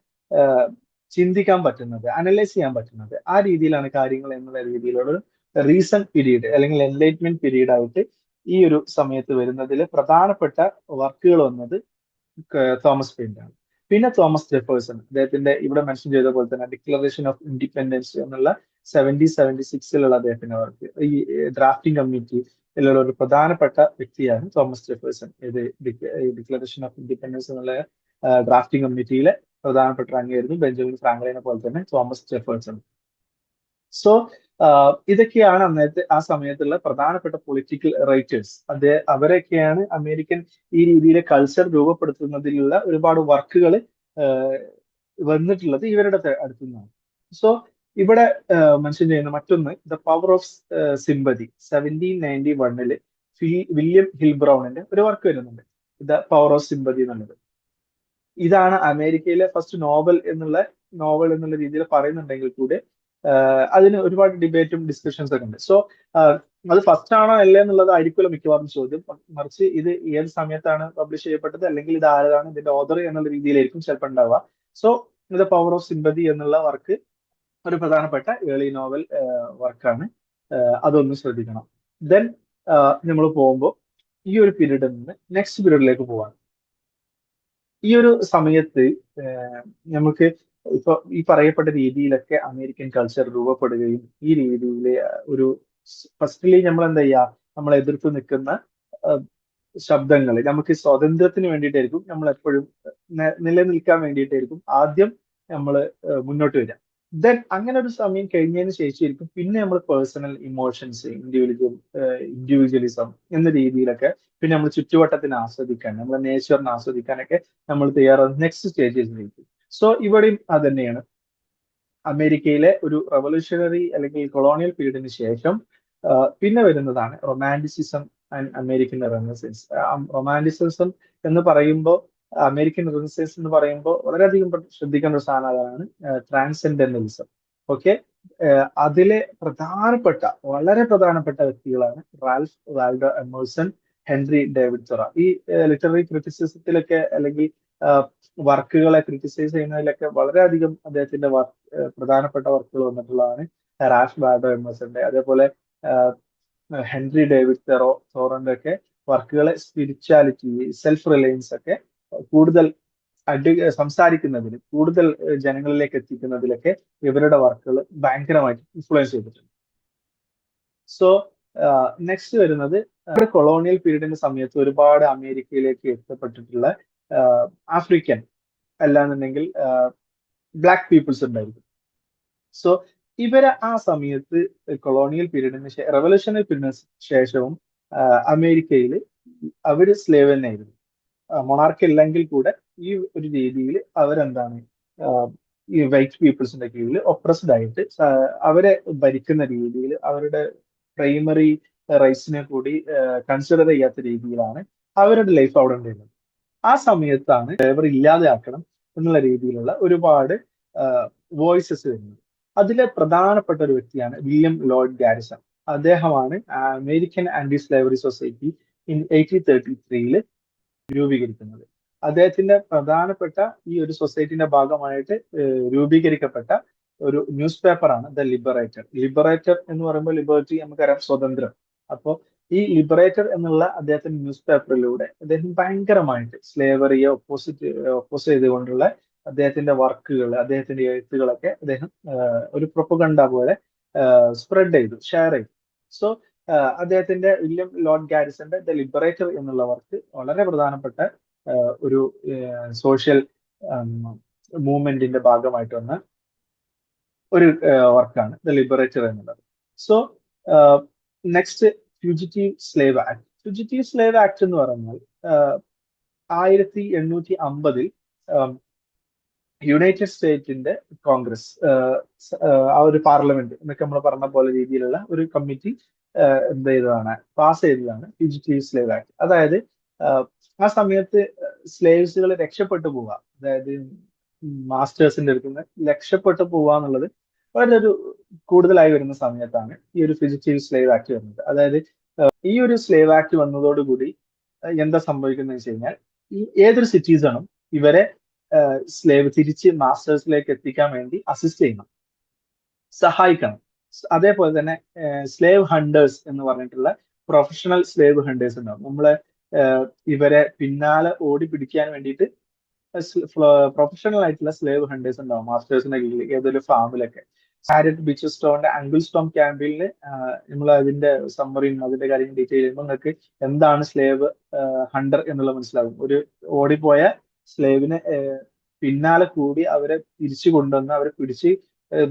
ചിന്തിക്കാൻ പറ്റുന്നത്, അനലൈസ് ചെയ്യാൻ പറ്റുന്നത്, ആ രീതിയിലാണ് കാര്യങ്ങൾ എന്നുള്ള രീതിയിലുള്ള റീസൺ പീരീഡ് അല്ലെങ്കിൽ എൻലൈറ്റ്മെന്റ് പീരീഡ് ആയിട്ട് ഈ ഒരു സമയത്ത് വരുന്നതിൽ പ്രധാനപ്പെട്ട വർക്കുകൾ വന്നത് തോമസ് പെയിന്റ് ആണ്. പിന്നെ തോമസ് ജെഫേഴ്സൺ, അദ്ദേഹത്തിന്റെ ഇവിടെ മെൻഷൻ ചെയ്ത പോലെ തന്നെ ഡിക്ലറേഷൻ ഓഫ് ഇൻഡിപെൻഡൻസ് എന്നുള്ള 1776 അദ്ദേഹത്തിന്റെ വർക്ക്, ഈ ഡ്രാഫ്റ്റിംഗ് കമ്മിറ്റി ഇതിലുള്ള ഒരു പ്രധാനപ്പെട്ട വ്യക്തിയാണ് തോമസ് ജെഫേഴ്സൺ. ഇത് ഡിക്ലറേഷൻ ഓഫ് ഇൻഡിപെൻഡൻസ് എന്നുള്ള ഡ്രാഫ്റ്റിംഗ് കമ്മിറ്റിയിലെ പ്രധാനപ്പെട്ട അംഗമായിരുന്നു ബെഞ്ചമിൻ ഫ്രാങ്ക്ലിനെ പോലെ തന്നെ തോമസ് ജെഫേഴ്സൺ. സോ ഇതൊക്കെയാണ് അന്നത്തെ ആ സമയത്തുള്ള പ്രധാനപ്പെട്ട പൊളിറ്റിക്കൽ റൈറ്റേഴ്സ്. അവരൊക്കെയാണ് അമേരിക്കൻ ഈ രീതിയിലെ കൾച്ചർ രൂപപ്പെടുത്തുന്നതിലുള്ള ഒരുപാട് വർക്കുകൾ വന്നിട്ടുള്ളത് ഇവരുടെ അടുത്തു നിന്നാണ്. സോ ഇവിടെ മെൻഷൻ ചെയ്യുന്ന മറ്റൊന്ന് the power of sympathy, 1791 William Hill ബ്രൗണിന്റെ ഒരു വർക്ക് വരുന്നുണ്ട്, ദ പവർ ഓഫ് സിമ്പതി എന്നുള്ളത്. ഇതാണ് അമേരിക്കയിലെ ഫസ്റ്റ് നോവൽ എന്നുള്ള രീതിയിൽ പറയുന്നുണ്ടെങ്കിൽ കൂടി അതിന് ഒരുപാട് ഡിബേറ്റും ഡിസ്കഷൻസ് ഒക്കെ ഉണ്ട്. സോ അത് ഫസ്റ്റ് ആണോ അല്ലേ എന്നുള്ളത് ആയിരിക്കുമല്ലോ മിക്കവാറും ചോദ്യം, മറിച്ച് ഇത് ഏത് സമയത്താണ് പബ്ലിഷ് ചെയ്യപ്പെട്ടത് അല്ലെങ്കിൽ ഇത് ആരാണ് ഇതിന്റെ ഓതർ എന്നുള്ള രീതിയിലായിരിക്കും ചിലപ്പോൾ ഉണ്ടാവുക. So the power of sympathy എന്നുള്ള വർക്ക് ഒരു പ്രധാനപ്പെട്ട ഏർലി നോവൽ വർക്കാണ്, അതൊന്ന് ശ്രദ്ധിക്കണം. ദെൻ നമ്മൾ പോകുമ്പോൾ ഈ ഒരു പീരീഡിൽ നിന്ന് നെക്സ്റ്റ് പീരീഡിലേക്ക് പോവാണ്. ഈ ഒരു സമയത്ത് നമുക്ക് ഇപ്പൊ ഈ പറയപ്പെട്ട രീതിയിലൊക്കെ അമേരിക്കൻ കൾച്ചർ രൂപപ്പെടുകയും ഈ രീതിയിൽ ഒരു ഫസ്റ്റ്ലി നമ്മൾ എന്താ ചെയ്യുക, നമ്മൾ എതിർത്ത് നിൽക്കുന്ന ശബ്ദങ്ങൾ, നമുക്ക് സ്വാതന്ത്ര്യത്തിന് വേണ്ടിയിട്ടായിരിക്കും നമ്മൾ എപ്പോഴും നിലനിൽക്കാൻ വേണ്ടിയിട്ടായിരിക്കും ആദ്യം നമ്മൾ മുന്നോട്ട് വരിക. ദെൻ അങ്ങനെ ഒരു സമയം കഴിഞ്ഞതിന് ശേഷമായിരിക്കും പിന്നെ നമ്മൾ പേഴ്സണൽ ഇമോഷൻസ്, ഇൻഡിവിജ്വലിസം എന്ന രീതിയിലൊക്കെ പിന്നെ നമ്മൾ ചുറ്റുവട്ടത്തിനെ ആസ്വദിക്കാൻ, നമ്മളെ നേച്ചറിനെ ആസ്വദിക്കാനൊക്കെ നമ്മൾ തയ്യാറാകുന്ന നെക്സ്റ്റ് സ്റ്റേജസിലേക്ക്. സോ ഇവിടെയും അത് തന്നെയാണ്. അമേരിക്കയിലെ ഒരു റവല്യൂഷണറി അല്ലെങ്കിൽ കൊളോണിയൽ പീരീഡിന് ശേഷം പിന്നെ വരുന്നതാണ് റൊമാൻറ്റിസിസം ആൻഡ് അമേരിക്കൻ റെനസൻസ്. റൊമാൻറ്റിസിസം എന്ന് പറയുമ്പോൾ, അമേരിക്കൻ റെനസൻസ് എന്ന് പറയുമ്പോൾ വളരെയധികം ശ്രദ്ധിക്കേണ്ട ഒരു സാധനമാണ് ട്രാൻസെൻഡന്റലിസം. ഓക്കെ, അതിലെ വളരെ പ്രധാനപ്പെട്ട വ്യക്തികളാണ് റാൽഫ് വാൽഡോ എമേഴ്സൺ, ഹെൻറി ഡേവിഡ് തോറ. ഈ ലിറ്റററി ക്രിറ്റിസിസത്തിലൊക്കെ അല്ലെങ്കിൽ വർക്കുകളെ ക്രിറ്റിസൈസ് ചെയ്യുന്നതിലൊക്കെ വളരെയധികം അദ്ദേഹത്തിന്റെ പ്രധാനപ്പെട്ട വർക്കുകൾ വന്നിട്ടുള്ളതാണ് റാൽഫ് വാൽഡോ എമേഴ്സന്റെ. അതേപോലെ ഹെൻറി ഡേവിഡ് തോറന്റെ ഒക്കെ വർക്കുകളെ സ്പിരിച്വാലിറ്റി, സെൽഫ് റിലയൻസ് ഒക്കെ കൂടുതൽ സംസാരിക്കുന്നതിൽ, കൂടുതൽ ജനങ്ങളിലേക്ക് എത്തിക്കുന്നതിലൊക്കെ ഇവരുടെ വർക്കുകൾ ഭയങ്കരമായിട്ട് ഇൻഫ്ലുവൻസ് ചെയ്തിട്ടുണ്ട്. സോ നെക്സ്റ്റ് വരുന്നത് കൊളോണിയൽ പീരീഡിന്റെ സമയത്ത് ഒരുപാട് അമേരിക്കയിലേക്ക് എത്തപ്പെട്ടിട്ടുള്ള ആഫ്രിക്കൻ അല്ലാന്നുണ്ടെങ്കിൽ ബ്ലാക്ക് പീപ്പിൾസ് ഉണ്ടായിരിക്കും. സോ ഇവരെ ആ സമയത്ത് കൊളോണിയൽ പീരീഡിന് റെവല്യൂഷണറി പീരീഡിന് ശേഷവും അമേരിക്കയിൽ അവര് സ്ലേവ് തന്നെയായിരുന്നു. മൊണാർക്ക് ഇല്ലെങ്കിൽ കൂടെ ഈ ഒരു രീതിയിൽ അവരെന്താണ് ഈ വൈറ്റ് പീപ്പിൾസിന്റെ കീഴിൽ ഒപ്രസ്ഡ് ആയിട്ട് അവരെ ഭരിക്കുന്ന രീതിയിൽ അവരുടെ പ്രൈമറി റൈറ്റ്സിനെ കൂടി കൺസിഡർ ചെയ്യാത്ത രീതിയിലാണ് അവരുടെ ലൈഫ് അവിടെ ഉണ്ടായിരുന്നത്. ആ സമയത്താണ് അവർ ഇല്ലാതെയാക്കണം എന്നുള്ള രീതിയിലുള്ള ഒരുപാട് വോയിസസ് വരുന്നത്. അതിലെ പ്രധാനപ്പെട്ട ഒരു വ്യക്തിയാണ് വില്യം ലോർഡ് ഗാരിസൺ. അദ്ദേഹമാണ് American anti slavery society in 1833 രൂപീകരിക്കുന്നത്. അദ്ദേഹത്തിന്റെ പ്രധാനപ്പെട്ട ഈ ഒരു സൊസൈറ്റിന്റെ ഭാഗമായിട്ട് രൂപീകരിക്കപ്പെട്ട ഒരു ന്യൂസ് പേപ്പറാണ് ദ ലിബറേറ്റർ. ലിബറേറ്റർ എന്ന് പറയുമ്പോൾ ലിബർട്ടി നമുക്കറിയാം, സ്വതന്ത്രം. അപ്പോൾ ഈ ലിബറേറ്റർ എന്നുള്ള അദ്ദേഹത്തിന്റെ ന്യൂസ് പേപ്പറിലൂടെ അദ്ദേഹം ഭയങ്കരമായിട്ട് സ്ലേവറിയെ ഒപ്പോസ് ചെയ്തുകൊണ്ടുള്ള അദ്ദേഹത്തിന്റെ വർക്കുകൾ, അദ്ദേഹത്തിന്റെ എഴുത്തുകളൊക്കെ അദ്ദേഹം ഒരു പ്രൊപ്പഗണ്ട പോലെ സ്പ്രെഡ് ചെയ്തു, ഷെയർ ചെയ്തു. സോ അദ്ദേഹത്തിന്റെ വില്യം ലോർഡ് ഗാരിസന്റെ ദ ലിബറേറ്റർ എന്നുള്ള വർക്ക് വളരെ പ്രധാനപ്പെട്ട ഒരു സോഷ്യൽ മൂവ്മെന്റിന്റെ ഭാഗമായിട്ട് വന്ന ഒരു വർക്കാണ് ദ ലിബറേറ്റർ എന്നുള്ളത്. So next, fugitive slave act. Fugitive slave act എന്ന് പറഞ്ഞാൽ 1850 യുണൈറ്റഡ് സ്റ്റേറ്റിന്റെ കോൺഗ്രസ്, ആ ഒരു പാർലമെന്റ് എന്നൊക്കെ നമ്മൾ പറഞ്ഞ പോലെ രീതിയിലുള്ള ഒരു കമ്മിറ്റി എന്ത് ചെയ്തതാണ്, പാസ് ചെയ്തതാണ് ഫ്യൂജിറ്റീവ് സ്ലേവ് ആക്ട്. അതായത് ആ സമയത്ത് സ്ലേവ്സുകൾ രക്ഷപ്പെട്ടു പോവുക, അതായത് മാസ്റ്റേഴ്സിന്റെ അടുത്ത് നിന്ന് രക്ഷപ്പെട്ടു പോവുക എന്നുള്ളത് വളരെ ഒരു കൂടുതലായി വരുന്ന സമയത്താണ് ഈ ഒരു ഫ്യൂജിറ്റീവ് സ്ലേവ് ആക്ട് വരുന്നത്. അതായത് ഈ ഒരു സ്ലേവ് ആക്ട് വന്നതോടുകൂടി എന്താ സംഭവിക്കുന്നത് വെച്ച് കഴിഞ്ഞാൽ, ഈ ഏതൊരു സിറ്റിസണും ഇവരെ സ്ലേവ് തിരിച്ച് മാസ്റ്റേഴ്സിലേക്ക് എത്തിക്കാൻ വേണ്ടി അസിസ്റ്റ് ചെയ്യണം, സഹായിക്കണം. അതേപോലെ തന്നെ സ്ലേവ് ഹണ്ടേഴ്സ് എന്ന് പറഞ്ഞിട്ടുള്ള പ്രൊഫഷണൽ സ്ലേവ് ഹണ്ടേഴ്സ് ഉണ്ടാവും. നമ്മളെ ഇവരെ പിന്നാലെ ഓടി പിടിക്കാൻ വേണ്ടിയിട്ട് പ്രൊഫഷണൽ ആയിട്ടുള്ള സ്ലേവ് ഹണ്ടേഴ്സ് ഉണ്ടാവും മാസ്റ്റേഴ്സിന്റെ കീഴിൽ ഏതൊരു ഫാമിലൊക്കെ. ഹാരിയറ്റ് ബീച്ചർ സ്റ്റോന്റെ അങ്കിൾ സ്റ്റോം ക്യാമ്പിൽ നമ്മൾ അതിന്റെ സമ്മറിയും അതിന്റെ കാര്യം ഡീറ്റെയിൽ ചെയ്യുമ്പോൾ നിങ്ങൾക്ക് എന്താണ് സ്ലേവ് ഹണ്ടർ എന്നുള്ളത് മനസ്സിലാകും. ഒരു ഓടിപ്പോയ സ്ലേവിനെ പിന്നാലെ കൂടി അവരെ തിരിച്ചു കൊണ്ടുവന്ന് അവരെ പിടിച്ച്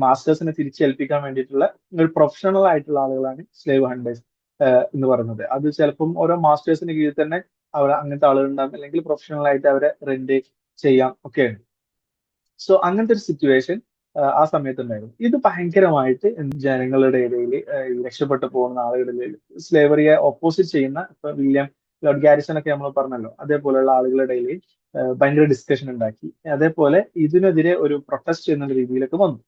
മാസ്റ്റേഴ്സിനെ തിരിച്ചേൽപ്പിക്കാൻ വേണ്ടിയിട്ടുള്ള ഒരു പ്രൊഫഷണൽ ആയിട്ടുള്ള ആളുകളാണ് സ്ലേവ് ഹണ്ടേഴ്സ് എന്ന് പറയുന്നത്. അത് ചിലപ്പം ഓരോ മാസ്റ്റേഴ്സിന് കീഴിൽ തന്നെ അവർ അങ്ങനത്തെ ആളുകൾ ഉണ്ടാകും, അല്ലെങ്കിൽ പ്രൊഫഷണൽ ആയിട്ട് അവരെ റെന്റ് ചെയ്യാം ഒക്കെയാണ്. സോ അങ്ങനത്തെ ഒരു സിറ്റുവേഷൻ ആ സമയത്ത് ഉണ്ടായിരുന്നു. ഇത് ഭയങ്കരമായിട്ട് ജനങ്ങളുടെ ഇടയിൽ, രക്ഷപ്പെട്ടു പോകുന്ന ആളുകളുടെ ഇടയിൽ, സ്ലേവറിയെ ഓപ്പോസിറ്റ് ചെയ്യുന്ന ഇപ്പൊ വില്യം ലോർഡ് ഗാരിസൺ ഒക്കെ നമ്മൾ പറഞ്ഞല്ലോ, അതേപോലെയുള്ള ആളുകളുടെ ഇടയിൽ ഭയങ്കര ഡിസ്കഷൻ ഉണ്ടാക്കി. അതേപോലെ ഇതിനെതിരെ ഒരു പ്രൊട്ടസ്റ്റ് എന്ന രീതിയിലൊക്കെ വന്നു.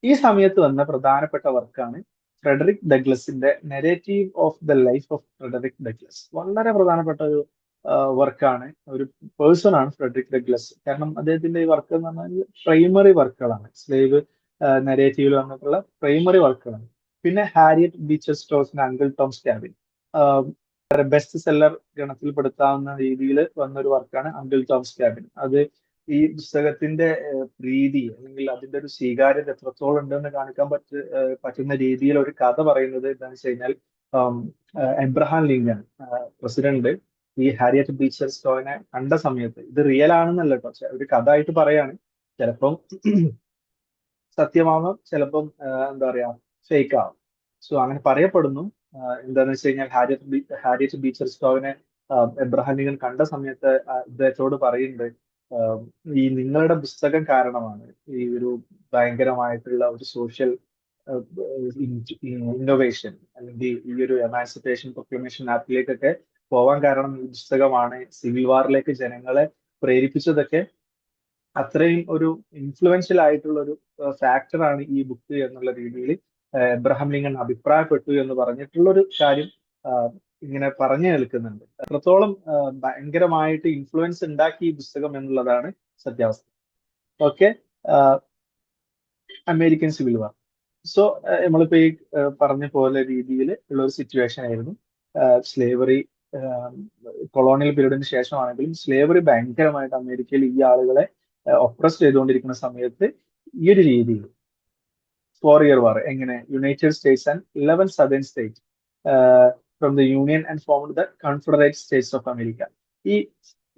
ഈ സമയത്ത് വന്ന പ്രധാനപ്പെട്ട വർക്കാണ് ഫ്രെഡറിക് ഡഗ്ലസിന്റെ narrative of the life of Frederick Douglass. വളരെ പ്രധാനപ്പെട്ട ഒരു വർക്കാണ്, ഒരു പേഴ്സൺ ആണ് ഫ്രെഡറിക് ഡഗ്ലസ്. കാരണം അദ്ദേഹത്തിന്റെ ഈ വർക്ക് എന്ന് പറഞ്ഞാൽ പ്രൈമറി വർക്കുകളാണ്, സ്ലേവ് നെറേറ്റീവിൽ വന്നിട്ടുള്ള പ്രൈമറി വർക്കുകളാണ്. പിന്നെ ഹാരിയറ്റ് ബീച്ചർ സ്റ്റോസിന്റെ Uncle Tom's Cabin, best seller ഗണത്തിൽപ്പെടുത്താവുന്ന രീതിയിൽ വന്നൊരു വർക്കാണ് അങ്കിൾ ടോംസ് ക്യാബിൻ. അത് ഈ പുസ്തകത്തിന്റെ പ്രീതി അല്ലെങ്കിൽ അതിന്റെ ഒരു സ്വീകാര്യത എത്രത്തോളം ഉണ്ടെന്ന് കാണിക്കാൻ പറ്റുന്ന രീതിയിൽ ഒരു കഥ പറയുന്നത് എന്താണെന്ന് വെച്ച് കഴിഞ്ഞാൽ, എബ്രഹാം ലിങ്കൺ പ്രസിഡന്റ് ഈ ഹാരിയറ്റ് ബീച്ചർ സ്റ്റോനെ കണ്ട സമയത്ത്, ഇത് റിയൽ ആണെന്നല്ല കേട്ടോ, ഒരു കഥ ആയിട്ട് പറയാണ്, ചിലപ്പം സത്യമാവാം, ചിലപ്പം എന്താ പറയാ ഫേക്ക് ആവാം. സോ അങ്ങനെ പറയപ്പെടുന്നു. എന്താണെന്ന് വെച്ച് കഴിഞ്ഞാൽ ഹാരിയറ്റ് ബീച്ചർ സ്റ്റോവിനെ എബ്രഹാം ലിങ്കൺ കണ്ട സമയത്ത് ഇദ്ദേഹത്തോട് പറയുന്നുണ്ട്, ഈ നിങ്ങളുടെ പുസ്തകം കാരണമാണ് ഈ ഒരു ഭയങ്കരമായിട്ടുള്ള ഒരു സോഷ്യൽ ഇന്നോവേഷൻ അല്ലെങ്കിൽ ഈ ഒരു എമാൻസിപ്പേഷൻ പ്രൊക്ലമേഷൻ ആക്ടിലേക്കൊക്കെ പോവാൻ കാരണം ഈ പുസ്തകമാണ്, സിവിൽ വാറിലേക്ക് ജനങ്ങളെ പ്രേരിപ്പിച്ചതൊക്കെ അത്രയും ഒരു ഇൻഫ്ലുവൻഷ്യൽ ആയിട്ടുള്ള ഒരു ഫാക്ടറാണ് ഈ ബുക്ക് എന്നുള്ള രീതിയിൽ എബ്രഹാം ലിങ്കൺ അഭിപ്രായപ്പെട്ടു എന്ന് പറഞ്ഞിട്ടുള്ള ഒരു കാര്യം ഇങ്ങനെ പറഞ്ഞു കേൾക്കുന്നുണ്ട്. എത്രത്തോളം ഭയങ്കരമായിട്ട് ഇൻഫ്ലുവൻസ് ഉണ്ടാക്കി ഈ പുസ്തകം എന്നുള്ളതാണ് സത്യാവസ്ഥ. ഓക്കെ, അമേരിക്കൻ സിവിൽ വാർ. സോ നമ്മളിപ്പോ ഈ പറഞ്ഞ പോലെ രീതിയിൽ ഉള്ള ഒരു സിറ്റുവേഷൻ ആയിരുന്നു. സ്ലേവറി കൊളോണിയൽ പീരീഡിന് ശേഷമാണെങ്കിലും സ്ലേവറി ഭയങ്കരമായിട്ട് അമേരിക്കയിൽ ഈ ആളുകളെ ഒപ്രസ് ചെയ്തുകൊണ്ടിരിക്കുന്ന സമയത്ത് ഈ ഒരു രീതിയിൽ 4-year വാർ എങ്ങനെ United States and 11 southern state from the union and formed the Confederate States of America. ഈ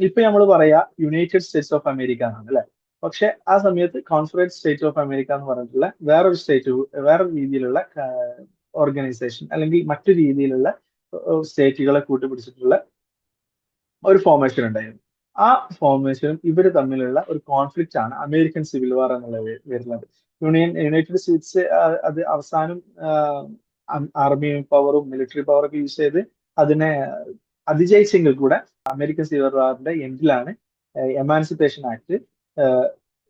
ഇപ്പൊ നമ്മൾ പറയാ യുണൈറ്റഡ് സ്റ്റേറ്റ്സ് ഓഫ് അമേരിക്ക എന്നാണ് അല്ലെ. പക്ഷെ ആ സമയത്ത് കോൺഫെഡറേറ്റ് സ്റ്റേറ്റ് ഓഫ് അമേരിക്ക എന്ന് പറഞ്ഞിട്ടുള്ള വേറൊരു രീതിയിലുള്ള ഓർഗനൈസേഷൻ അല്ലെങ്കിൽ മറ്റു രീതിയിലുള്ള സ്റ്റേറ്റുകളെ കൂട്ടുപിടിച്ചിട്ടുള്ള ഒരു ഫോർമേഷൻ ഉണ്ടായിരുന്നു. ആ ഫോർമേഷനും ഇവർ തമ്മിലുള്ള ഒരു കോൺഫ്ലിക്റ്റ് ആണ് അമേരിക്കൻ സിവിൽ വാർ എന്നുള്ളത് വരുന്നത്. യുണൈറ്റഡ് സ്റ്റേറ്റ്സ് അത് അവസാനം ആർമി പവറും മിലിറ്ററി പവറൊക്കെ യൂസ് ചെയ്ത് അതിനെ അതിജയിച്ചെങ്കിൽ കൂടെ അമേരിക്കൻ സിവിൽ വാറിന്റെ എൻഡിലാണ് എമാൻസിപ്പേഷൻ ആക്ട്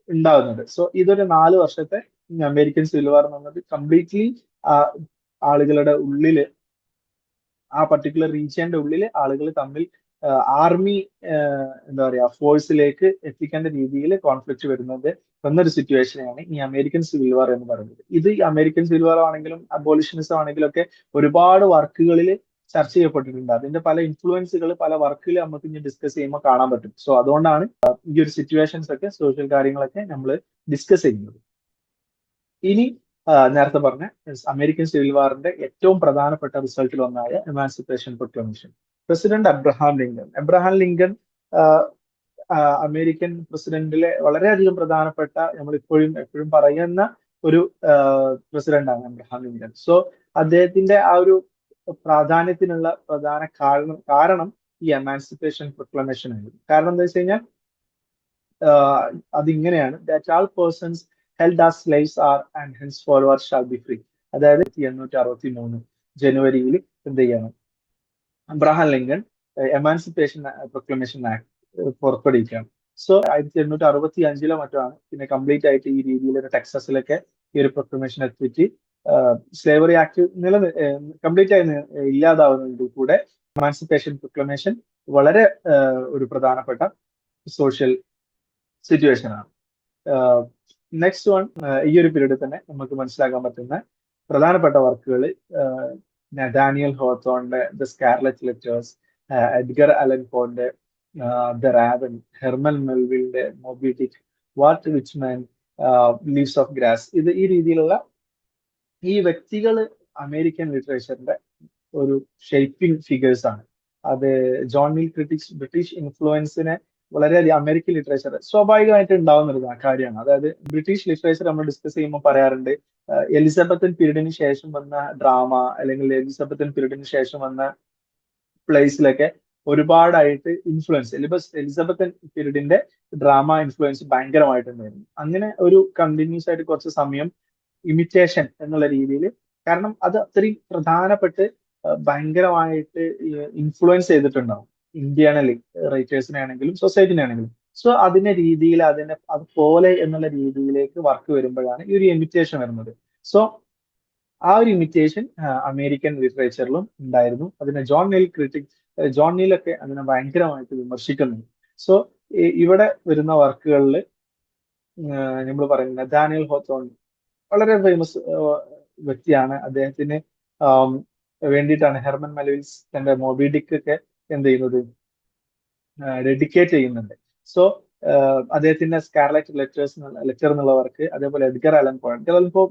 ഉണ്ടാവുന്നത്. സോ ഇതൊരു 4 വർഷത്തെ അമേരിക്കൻ സിവിൽ വാർ എന്ന് പറഞ്ഞത് കംപ്ലീറ്റ്ലി ആളുകളുടെ ഉള്ളില് ആ പർട്ടിക്കുലർ റീജിയന്റെ ഉള്ളിൽ ആളുകൾ തമ്മിൽ ആർമി എന്താ പറയാ ഫോഴ്സിലേക്ക് എത്തിക്കേണ്ട രീതിയിൽ കോൺഫ്ലിക്റ്റ് വന്നൊരു സിറ്റുവേഷനെയാണ് ഈ അമേരിക്കൻ സിവിൽ വാർ എന്ന് പറയുന്നത്. ഇത് ഈ അമേരിക്കൻ സിവിൽ വാർ ആണെങ്കിലും അബോളിഷനിസം ആണെങ്കിലും ഒക്കെ ഒരുപാട് വർക്കുകളിൽ ചർച്ച ചെയ്യപ്പെട്ടിട്ടുണ്ട്. അതിന്റെ പല ഇൻഫ്ലുവൻസുകൾ പല വർക്കിൽ നമുക്ക് ഇനി ഡിസ്കസ് ചെയ്യുമ്പോൾ കാണാൻ പറ്റും. സോ അതുകൊണ്ടാണ് ഈ ഒരു സിറ്റുവേഷൻസ് ഒക്കെ സോഷ്യൽ കാര്യങ്ങളൊക്കെ നമ്മൾ ഡിസ്കസ് ചെയ്യുന്നത്. ഇനി നേരത്തെ പറഞ്ഞ അമേരിക്കൻ സിവിൽ വാറിന്റെ ഏറ്റവും പ്രധാനപ്പെട്ട റിസൾട്ടിൽ ഒന്നായ emancipation proclamation. President Abraham Lincoln American പ്രസിഡന്റിലെ വളരെയധികം പ്രധാനപ്പെട്ട നമ്മൾ എപ്പോഴും പറയുന്ന ഒരു പ്രസിഡന്റാണ് എബ്രഹാം ലിങ്കൺ. സോ അദ്ദേഹത്തിന്റെ ആ ഒരു പ്രാധാന്യത്തിനുള്ള പ്രധാന കാരണം ഈ എമാൻസിപ്പേഷൻ പ്രൊക്ലമേഷൻ ആയിരുന്നു. കാരണം എന്താ വെച്ച് കഴിഞ്ഞാൽ അതിങ്ങനെയാണ്, that all persons held as slaves are and henceforward shall be free. അതായത് 1863 ജനുവരിയിൽ എന്ത് ചെയ്യണം, Abraham Lincoln emancipation proclamation act പുറപ്പെടുവിക്കുകയാണ്. സോ 1865 മറ്റാണ് പിന്നെ കംപ്ലീറ്റ് ആയിട്ട് ഈ രീതിയിൽ ടെക്സസിലൊക്കെ ഈ ഒരു പ്രൊക്ലമേഷൻ എത്തിച്ച് സ്ലേവറി ആക്ട് കംപ്ലീറ്റ് ആയി ഇല്ലാതാവുന്നതിൽ കൂടെ എമാൻസിപ്പേഷൻ പ്രൊക്ലമേഷൻ വളരെ ഒരു പ്രധാനപ്പെട്ട സോഷ്യൽ സിറ്റുവേഷൻ ആണ്. നെക്സ്റ്റ് വൺ, ഈ ഒരു പീരീഡിൽ തന്നെ നമുക്ക് മനസ്സിലാക്കാൻ പറ്റുന്ന പ്രധാനപ്പെട്ട വർക്കുകൾ നഥാനിയൽ ഹോത്തോണിന്റെ the Scarlet Letters, Edgar Allan പോന്റെ ദ റാവൻ, ഹെർമൻ മെൽവിലിന്റെ Moby Dick, Walter Whitman, Leaves of Grass. ഈ രീതിയിലുള്ള ഈ വ്യക്തികൾ അമേരിക്കൻ ലിറ്ററേച്ചറിന്റെ ഒരു ഷേപ്പിംഗ് ഫിഗേഴ്സ് ആണ്. അത് ജോൺ മീൽ ബ്രിട്ടീഷ് ഇൻഫ്ലുവൻസിനെ വളരെയധികം അമേരിക്കൻ ലിറ്ററേച്ചർ സ്വാഭാവികമായിട്ട് ഉണ്ടാവുന്ന ഒരു കാര്യമാണ്. അതായത് ബ്രിട്ടീഷ് ലിറ്ററേച്ചർ നമ്മൾ ഡിസ്കസ് ചെയ്യുമ്പോൾ പറയാറുണ്ട്, എലിസബത്തൻ പീരീഡിന് ശേഷം വന്ന ഡ്രാമ അല്ലെങ്കിൽ എലിസബത്തൻ പീരീഡിന് ശേഷം വന്ന പ്ലേസിലൊക്കെ ഒരുപാടായിട്ട് ഇൻഫ്ലുവൻസ് എലിസബത്തൻ പീരീഡിന്റെ ഡ്രാമ ഇൻഫ്ലുവൻസ് ഭയങ്കരമായിട്ടുണ്ടായിരുന്നു. അങ്ങനെ ഒരു കണ്ടിന്യൂസ് ആയിട്ട് കുറച്ച് സമയം ഇമിറ്റേഷൻ എന്നുള്ള രീതിയിൽ, കാരണം അത് അത്രയും പ്രധാനപ്പെട്ട് ഭയങ്കരമായിട്ട് ഇൻഫ്ലുവൻസ് ചെയ്തിട്ടുണ്ടാവും ഇന്ത്യണലി റൈറ്റേഴ്സിനെ ആണെങ്കിലും സൊസൈറ്റിനെ ആണെങ്കിലും. സോ അതിന്റെ രീതിയിൽ അതുപോലെ എന്നുള്ള രീതിയിലേക്ക് വർക്ക് വരുമ്പോഴാണ് ഈ ഒരു ഇമിറ്റേഷൻ വരുന്നത്. സോ ആ ഒരു ഇമിറ്റേഷൻ അമേരിക്കൻ ലിറ്ററേച്ചറിലും ഉണ്ടായിരുന്നു. അതിനെ ജോൺ നീലൊക്കെ അതിനെ ഭയങ്കരമായിട്ട് വിമർശിക്കുന്നുണ്ട്. സോ ഇവിടെ വരുന്ന വർക്കുകളിൽ നമ്മൾ പറയുന്നത് നഥാനിയൽ ഹോത്തോൺ വളരെ ഫേമസ് വ്യക്തിയാണ്. അദ്ദേഹത്തിന് വേണ്ടിയിട്ടാണ് ഹെർമൻ മെൽവിൽസ് തന്റെ മോബി ഡിക്ക് ഒക്കെ എന്ത് ചെയ്യുന്നത്, ഡെഡിക്കേറ്റ് ചെയ്യുന്നുണ്ട്. സോ അദ്ദേഹത്തിന്റെ സ്കാർലറ്റ് ലെറ്റർ എന്നുള്ള വർക്ക്, അതേപോലെ എഡ്ഗർ അലൻ പോ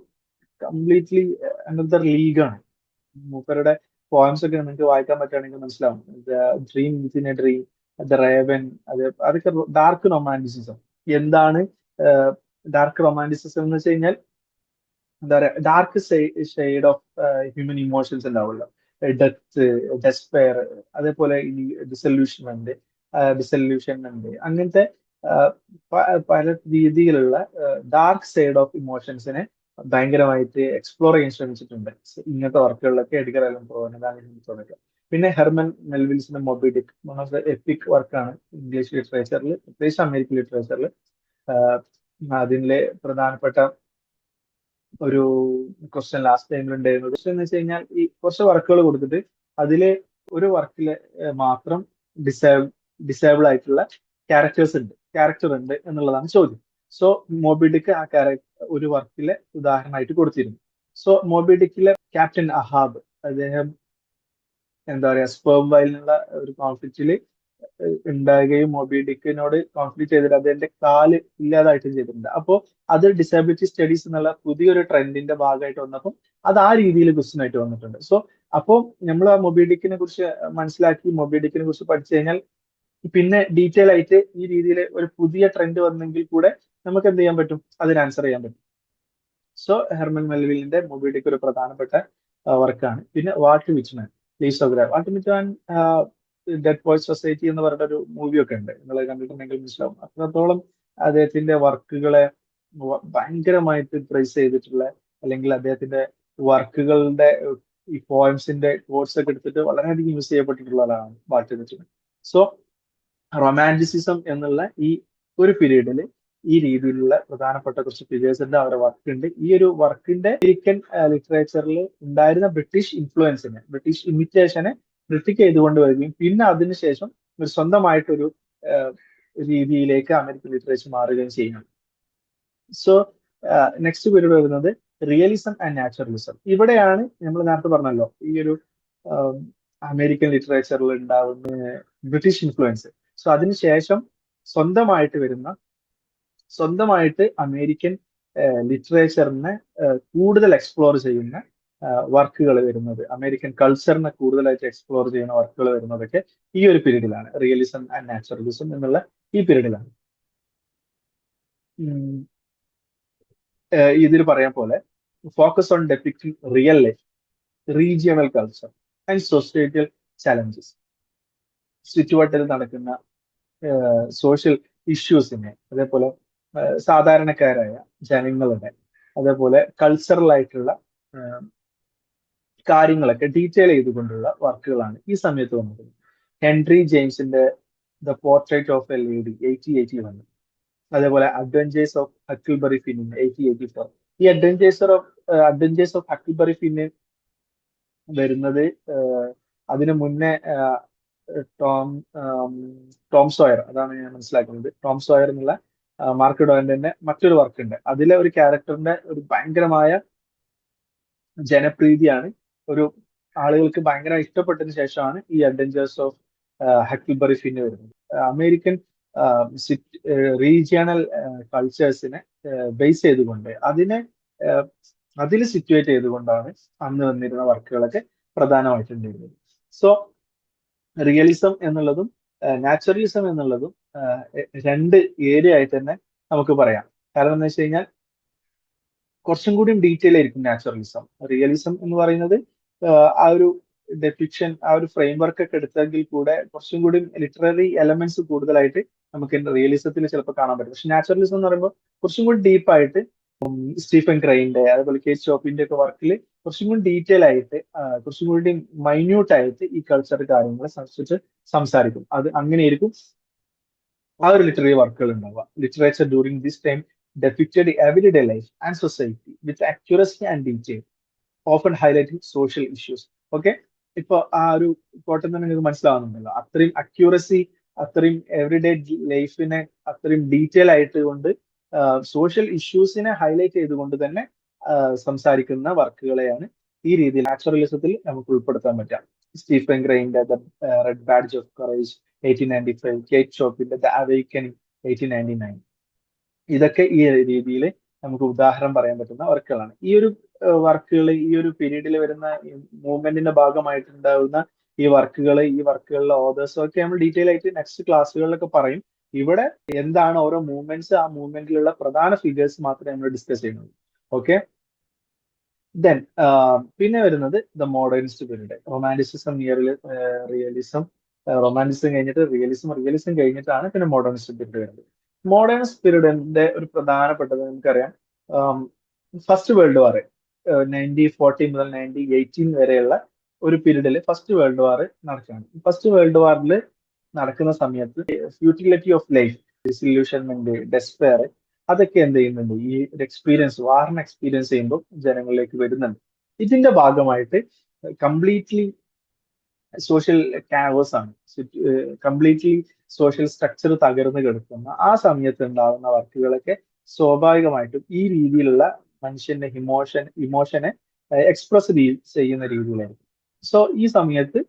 കംപ്ലീറ്റ്ലി അനദർ ലീഗാണ്. മൂപ്പരുടെ പോയംസ് ഒക്കെ നിങ്ങൾക്ക് വായിക്കാൻ പറ്റുകയാണെങ്കിൽ മനസ്സിലാവും. Dream within A dream, the raven, അതൊക്കെ ഡാർക്ക് റൊമാൻറ്റിസിസം. എന്താണ് ഡാർക്ക് റൊമാൻറ്റിസിസം എന്ന് വെച്ച് കഴിഞ്ഞാൽ എന്താ പറയാ, dark shade of human emotions ഉണ്ടാവുമല്ലോ, ഡെത്ത്, ഡെസ്പെയർ, അതേപോലെ ഈ ഡിസല്യൂഷൻമെന്റ്, അങ്ങനത്തെ പല രീതിയിലുള്ള ഡാർക്ക് സൈഡ് ഓഫ് ഇമോഷൻസിനെ ഭയങ്കരമായിട്ട് എക്സ്പ്ലോർ ചെയ്യാൻ ശ്രമിച്ചിട്ടുണ്ട് ഇങ്ങനത്തെ വർക്കുകളിലൊക്കെ എഡ്ഗർ അലൻ പോകാനൊക്കെ. പിന്നെ ഹെർമൻ മെൽവിൽസിന്റെ മോബി ഡിക്ക് വൺ ഓഫ് ദ എപ്പിക് വർക്കാണ് ഇംഗ്ലീഷ് ലിറ്ററേച്ചറിൽ, പ്രത്യേകിച്ച് അമേരിക്കൻ ലിറ്ററേച്ചറിൽ. അതിലെ പ്രധാനപ്പെട്ട ഒരു ക്വസ്റ്റ്യൻ ലാസ്റ്റ് ടൈമിൽ ഉണ്ടായിരുന്നു. ക്വസ്റ്റ്യൻ എന്ന് വെച്ച് കഴിഞ്ഞാൽ, ഈ കുറച്ച് വർക്കുകൾ കൊടുത്തിട്ട് അതില് ഒരു വർക്കില് മാത്രം ഡിസേബിൾ ആയിട്ടുള്ള ക്യാരക്ടർ ഉണ്ട് എന്നുള്ളതാണ് ചോദ്യം. സോ മോബിഡിക്ക് ആ ഒരു വർക്കിലെ ഉദാഹരണമായിട്ട് കൊടുത്തിരുന്നു. സോ മോബിഡിക്കിലെ ക്യാപ്റ്റൻ അഹാബ്, അദ്ദേഹം എന്താ പറയാ സ്പേം വയലിനുള്ള ഒരു കോൺഫ്ലിക്റ്റില് ഉണ്ടാകുകയും മോബി ഡിക്കിനോട് കോൺഫ്ലിക്ട് ചെയ്തിട്ട് അതിന്റെ കാല് ഇല്ലാതായിട്ടും ചെയ്തിട്ടുണ്ട്. അപ്പോൾ അത് ഡിസബിലിറ്റി സ്റ്റഡീസ് എന്നുള്ള പുതിയൊരു ട്രെൻഡിന്റെ ഭാഗമായിട്ട് വന്നപ്പോൾ അത് ആ രീതിയിൽ ക്വസ്റ്റ്യൻ ആയിട്ട് വന്നിട്ടുണ്ട്. സോ അപ്പോൾ നമ്മൾ ആ മൊബി ഡിക്കിനെ കുറിച്ച് മനസ്സിലാക്കി മൊബി ഡിക്കിനെ കുറിച്ച് പഠിച്ചു കഴിഞ്ഞാൽ പിന്നെ ഡീറ്റെയിൽ ആയിട്ട് ഈ രീതിയിൽ ഒരു പുതിയ ട്രെൻഡ് വന്നെങ്കിൽ കൂടെ നമുക്ക് എന്ത് ചെയ്യാൻ പറ്റും, അതിന് ആൻസർ ചെയ്യാൻ പറ്റും. സോ ഹെർമൻ മെൽവിലിന്റെ മൊബിഡിക്ക് ഒരു പ്രധാനപ്പെട്ട വർക്കാണ്. പിന്നെ Walt Whitman, Leaves of Grass. Walt Whitman Dead Boys Society എന്ന് പറഞ്ഞ ഒരു മൂവി ഒക്കെ ഉണ്ട്, നിങ്ങൾ കണ്ടിട്ടുണ്ടെങ്കിൽ മനസ്സിലാവും. അത്രത്തോളം അദ്ദേഹത്തിന്റെ വർക്കുകളെ ഭയങ്കരമായിട്ട് പ്രൈസ് ചെയ്തിട്ടുള്ള, അല്ലെങ്കിൽ അദ്ദേഹത്തിന്റെ വർക്കുകളുടെ ഈ പോയംസിന്റെ കോഴ്സ് ഒക്കെ എടുത്തിട്ട് വളരെയധികം യൂസ് ചെയ്യപ്പെട്ടിട്ടുള്ള ആളാണ് വാട്ട് വിച്ച്മാൻ. സോ റൊമാൻറ്റിസിസം എന്നുള്ള ഈ ഒരു പീരീഡിൽ ഈ രീതിയിലുള്ള പ്രധാനപ്പെട്ട കുറച്ച് ഫിഗേഴ്സിന്റെ അവരുടെ വർക്ക് ഉണ്ട്. ഈ ഒരു വർക്കിന്റെ അമേരിക്കൻ ലിറ്ററേച്ചറിൽ ഉണ്ടായിരുന്ന ബ്രിട്ടീഷ് ഇൻഫ്ലുവൻസിനെ, ബ്രിട്ടീഷ് ഇമിറ്റേഷനെ ക്രിട്ടിക് ചെയ്തുകൊണ്ട് വരികയും പിന്നെ അതിനുശേഷം ഒരു സ്വന്തമായിട്ടൊരു രീതിയിലേക്ക് അമേരിക്കൻ ലിറ്ററേച്ചർ മാറുകയും ചെയ്യുന്നു. സോ നെക്സ്റ്റ് പീരീഡ് വരുന്നത് റിയലിസം ആൻഡ് നാച്ചുറലിസം. ഇവിടെയാണ് നമ്മൾ നേരത്തെ പറഞ്ഞല്ലോ ഈ ഒരു അമേരിക്കൻ ലിറ്ററേച്ചറിൽ ഉണ്ടാവുന്ന ബ്രിട്ടീഷ് ഇൻഫ്ലുവൻസ്. സോ അതിനുശേഷം സ്വന്തമായിട്ട് വരുന്ന, സ്വന്തമായിട്ട് അമേരിക്കൻ ലിറ്ററേച്ചറിനെ കൂടുതൽ എക്സ്പ്ലോർ ചെയ്യുന്ന വർക്കുകൾ വരുന്നത്, അമേരിക്കൻ കൾച്ചറിനെ കൂടുതലായിട്ട് എക്സ്പ്ലോർ ചെയ്യുന്ന വർക്കുകൾ വരുന്നതൊക്കെ ഈ ഒരു പീരീഡിലാണ്, റിയലിസം ആൻഡ് നാച്ചുറലിസം എന്നുള്ള ഈ പീരീഡിലാണ്. ഇതിൽ പറയാൻ പോലെ focus on depicting real life, regional culture and societal challenges. ചുറ്റുവട്ടത്തിൽ നടക്കുന്ന സോഷ്യൽ ഇഷ്യൂസിനെ, അതേപോലെ സാധാരണക്കാരായ ജനങ്ങളുടെ, അതേപോലെ കൾച്ചറൽ ആയിട്ടുള്ള കാര്യങ്ങളൊക്കെ ഡീറ്റെയിൽ ചെയ്തുകൊണ്ടുള്ള വർക്കുകളാണ് ഈ സമയത്ത് വന്നത്. ഹെൻറി ജെയിംസിന്റെ the Portrait of a Lady 1881, അതേപോലെ അഡ്വഞ്ചേഴ്സ് ഓഫ് ഹക്കിൾബറി ഫിന്നിൻ 1884. ഈ അഡ്വഞ്ചേഴ്സ് ഓഫ് ഹക്കിൾബറി ഫിന്നിൻ വരുന്നത് അതിനു മുന്നേ ടോം സോയർ, അതാണ് ഞാൻ മനസ്സിലാക്കുന്നത്, ടോം സോയർ എന്നുള്ള മാർക്ക് ഡോയന്റെ മറ്റൊരു വർക്ക് ഉണ്ട്. അതിലെ ഒരു ക്യാരക്ടറിന്റെ ഒരു ഭയങ്കരമായ ജനപ്രീതിയാണ്, ഒരു ആളുകൾക്ക് ഭയങ്കര ഇഷ്ടപ്പെട്ടതിന് ശേഷമാണ് ഈ അഡ്വഞ്ചേഴ്സ് ഓഫ് ഹക്കിൾബറി ഫിന്ന് വരുന്നത്. അമേരിക്കൻ റീജിയണൽ കൾച്ചേഴ്സിനെ ബേസ് ചെയ്തുകൊണ്ട് അതിൽ സിറ്റുവേറ്റ് ചെയ്തുകൊണ്ടാണ് അന്ന് വന്നിരുന്ന വർക്കുകളൊക്കെ പ്രധാനമായിട്ടുണ്ടായിരുന്നത്. സോ റിയലിസം എന്നുള്ളതും നാച്ചുറലിസം എന്നുള്ളതും രണ്ട് ഏരിയ ആയിട്ട് തന്നെ നമുക്ക് പറയാം. കാരണം എന്ന് വെച്ച് കഴിഞ്ഞാൽ കുറച്ചും കൂടി ഡീറ്റെയിൽ ആയിരിക്കും നാച്ചുറലിസം. റിയലിസം എന്ന് പറയുന്നത് ആ ഒരു ഡെപിക്ഷൻ, ആ ഒരു ഫ്രെയിം വർക്ക് ഒക്കെ എടുത്തെങ്കിൽ കൂടെ കുറച്ചും കൂടി ലിറ്റററി എലമെന്റ്സ് കൂടുതലായിട്ട് നമുക്ക് റിയലിസത്തിൽ ചിലപ്പോൾ കാണാൻ പറ്റും. പക്ഷെ നാച്ചുറലിസം എന്ന് പറയുമ്പോൾ കുറച്ചും കൂടി ഡീപ്പായിട്ട് സ്റ്റീഫൻ ക്രൈന്റെ, അതുപോലെ കേസ് ഷോപ്പിന്റെ ഒക്കെ വർക്കിൽ കുറച്ചും കൂടി ഡീറ്റെയിൽ ആയിട്ട്, കുറച്ചും കൂടി മൈന്യൂട്ട് ആയിട്ട് ഈ കൾച്ചർ കാര്യങ്ങളെ സംബന്ധിച്ച് സംസാരിക്കും. അത് അങ്ങനെയായിരിക്കും ആ ഒരു ലിറ്റററി വർക്കുകൾ ഉണ്ടാവുക. Literature during this time depicted everyday life and society with accuracy and detail, often highlighting social issues. Okay, ഇപ്പൊ ആ ഒരു കോട്ടം തന്നെ നിങ്ങൾക്ക് മനസ്സിലാവുന്നുണ്ടല്ലോ, അത്രയും അക്യൂറസി, അത്രയും എവറിഡേ ലൈഫിനെ അത്രയും ഡീറ്റെയിൽ ആയിട്ട് കൊണ്ട് സോഷ്യൽ ഇഷ്യൂസിനെ ഹൈലൈറ്റ് ചെയ്തുകൊണ്ട് തന്നെ സംസാരിക്കുന്ന വർക്കുകളെയാണ് ഈ രീതിയിൽ നാച്ചുറലിസത്തിൽ നമുക്ക് ഉൾപ്പെടുത്താൻ പറ്റാം. സ്റ്റീഫൻ ഗ്രൈന്റെ the Red Badge of Courage 1895, Kate ഷോപ്പിന്റെ ദ അവേക്കനിങ് 1899. ഇതൊക്കെ ഈ രീതിയിൽ നമുക്ക് ഉദാഹരണം പറയാൻ പറ്റുന്ന വർക്കുകളാണ്. ഈ ഒരു വർക്കുകൾ, ഈ ഒരു പീരീഡിൽ വരുന്ന മൂവ്മെന്റിന്റെ ഭാഗമായിട്ടുണ്ടാകുന്ന ഈ വർക്കുകളിലെ ഓതേഴ്സും ഒക്കെ നമ്മൾ ഡീറ്റെയിൽ ആയിട്ട് നെക്സ്റ്റ് ക്ലാസ്സുകളിലൊക്കെ പറയും. ഇവിടെ എന്താണ് ഓരോ മൂവ്മെന്റ്സ്, ആ മൂവ്മെന്റിലുള്ള പ്രധാന ഫിഗേഴ്സ് മാത്രമേ നമ്മൾ ഡിസ്കസ് ചെയ്യുന്നുള്ളൂ. ഓക്കെ, ദെൻ പിന്നെ വരുന്നത് the modernist period. Romanticism, realism, romanticism കഴിഞ്ഞിട്ട് റിയലിസം കഴിഞ്ഞിട്ടാണ് പിന്നെ മോഡേണിസ്റ്റ് പീരീഡ് വരുന്നത്. മോഡേണിസ്റ്റ് പീരീഡിന്റെ ഒരു പ്രധാനപ്പെട്ടത് നമുക്കറിയാം, ഫസ്റ്റ് വേൾഡ് വാർ 1940 മുതൽ 1918 വരെയുള്ള ഒരു പീരീഡിൽ ഫസ്റ്റ് വേൾഡ് വാർ നടക്കുകയാണ്. ഫസ്റ്റ് വേൾഡ് വാറിൽ നടക്കുന്ന സമയത്ത് ഫ്യൂട്ടിലിറ്റി ഓഫ് ലൈഫ്, ഡിസില്യൂഷൻമെന്റ്, ഡെസ്പെയർ, അതൊക്കെ എന്ത് ചെയ്യുന്നുണ്ട്, ഈ വാറിനെ എക്സ്പീരിയൻസ് ചെയ്യുമ്പോൾ ജനങ്ങളിലേക്ക് വരുന്നുണ്ട്. ഇതിന്റെ ഭാഗമായിട്ട് കംപ്ലീറ്റ്ലി സോഷ്യൽ കാവോസ് ആണ്, കംപ്ലീറ്റ്ലി സോഷ്യൽ സ്ട്രക്ചർ തകർന്നു കിടക്കുന്ന ആ സമയത്ത് ഉണ്ടാകുന്ന വർക്കുകളൊക്കെ സ്വാഭാവികമായിട്ടും ഈ രീതിയിലുള്ള മനുഷ്യന്റെ ഇമോഷനെ എക്സ്പ്രസ് ചെയ്യുന്ന രീതിയിലായിരിക്കും. സോ ഈ സമയത്ത്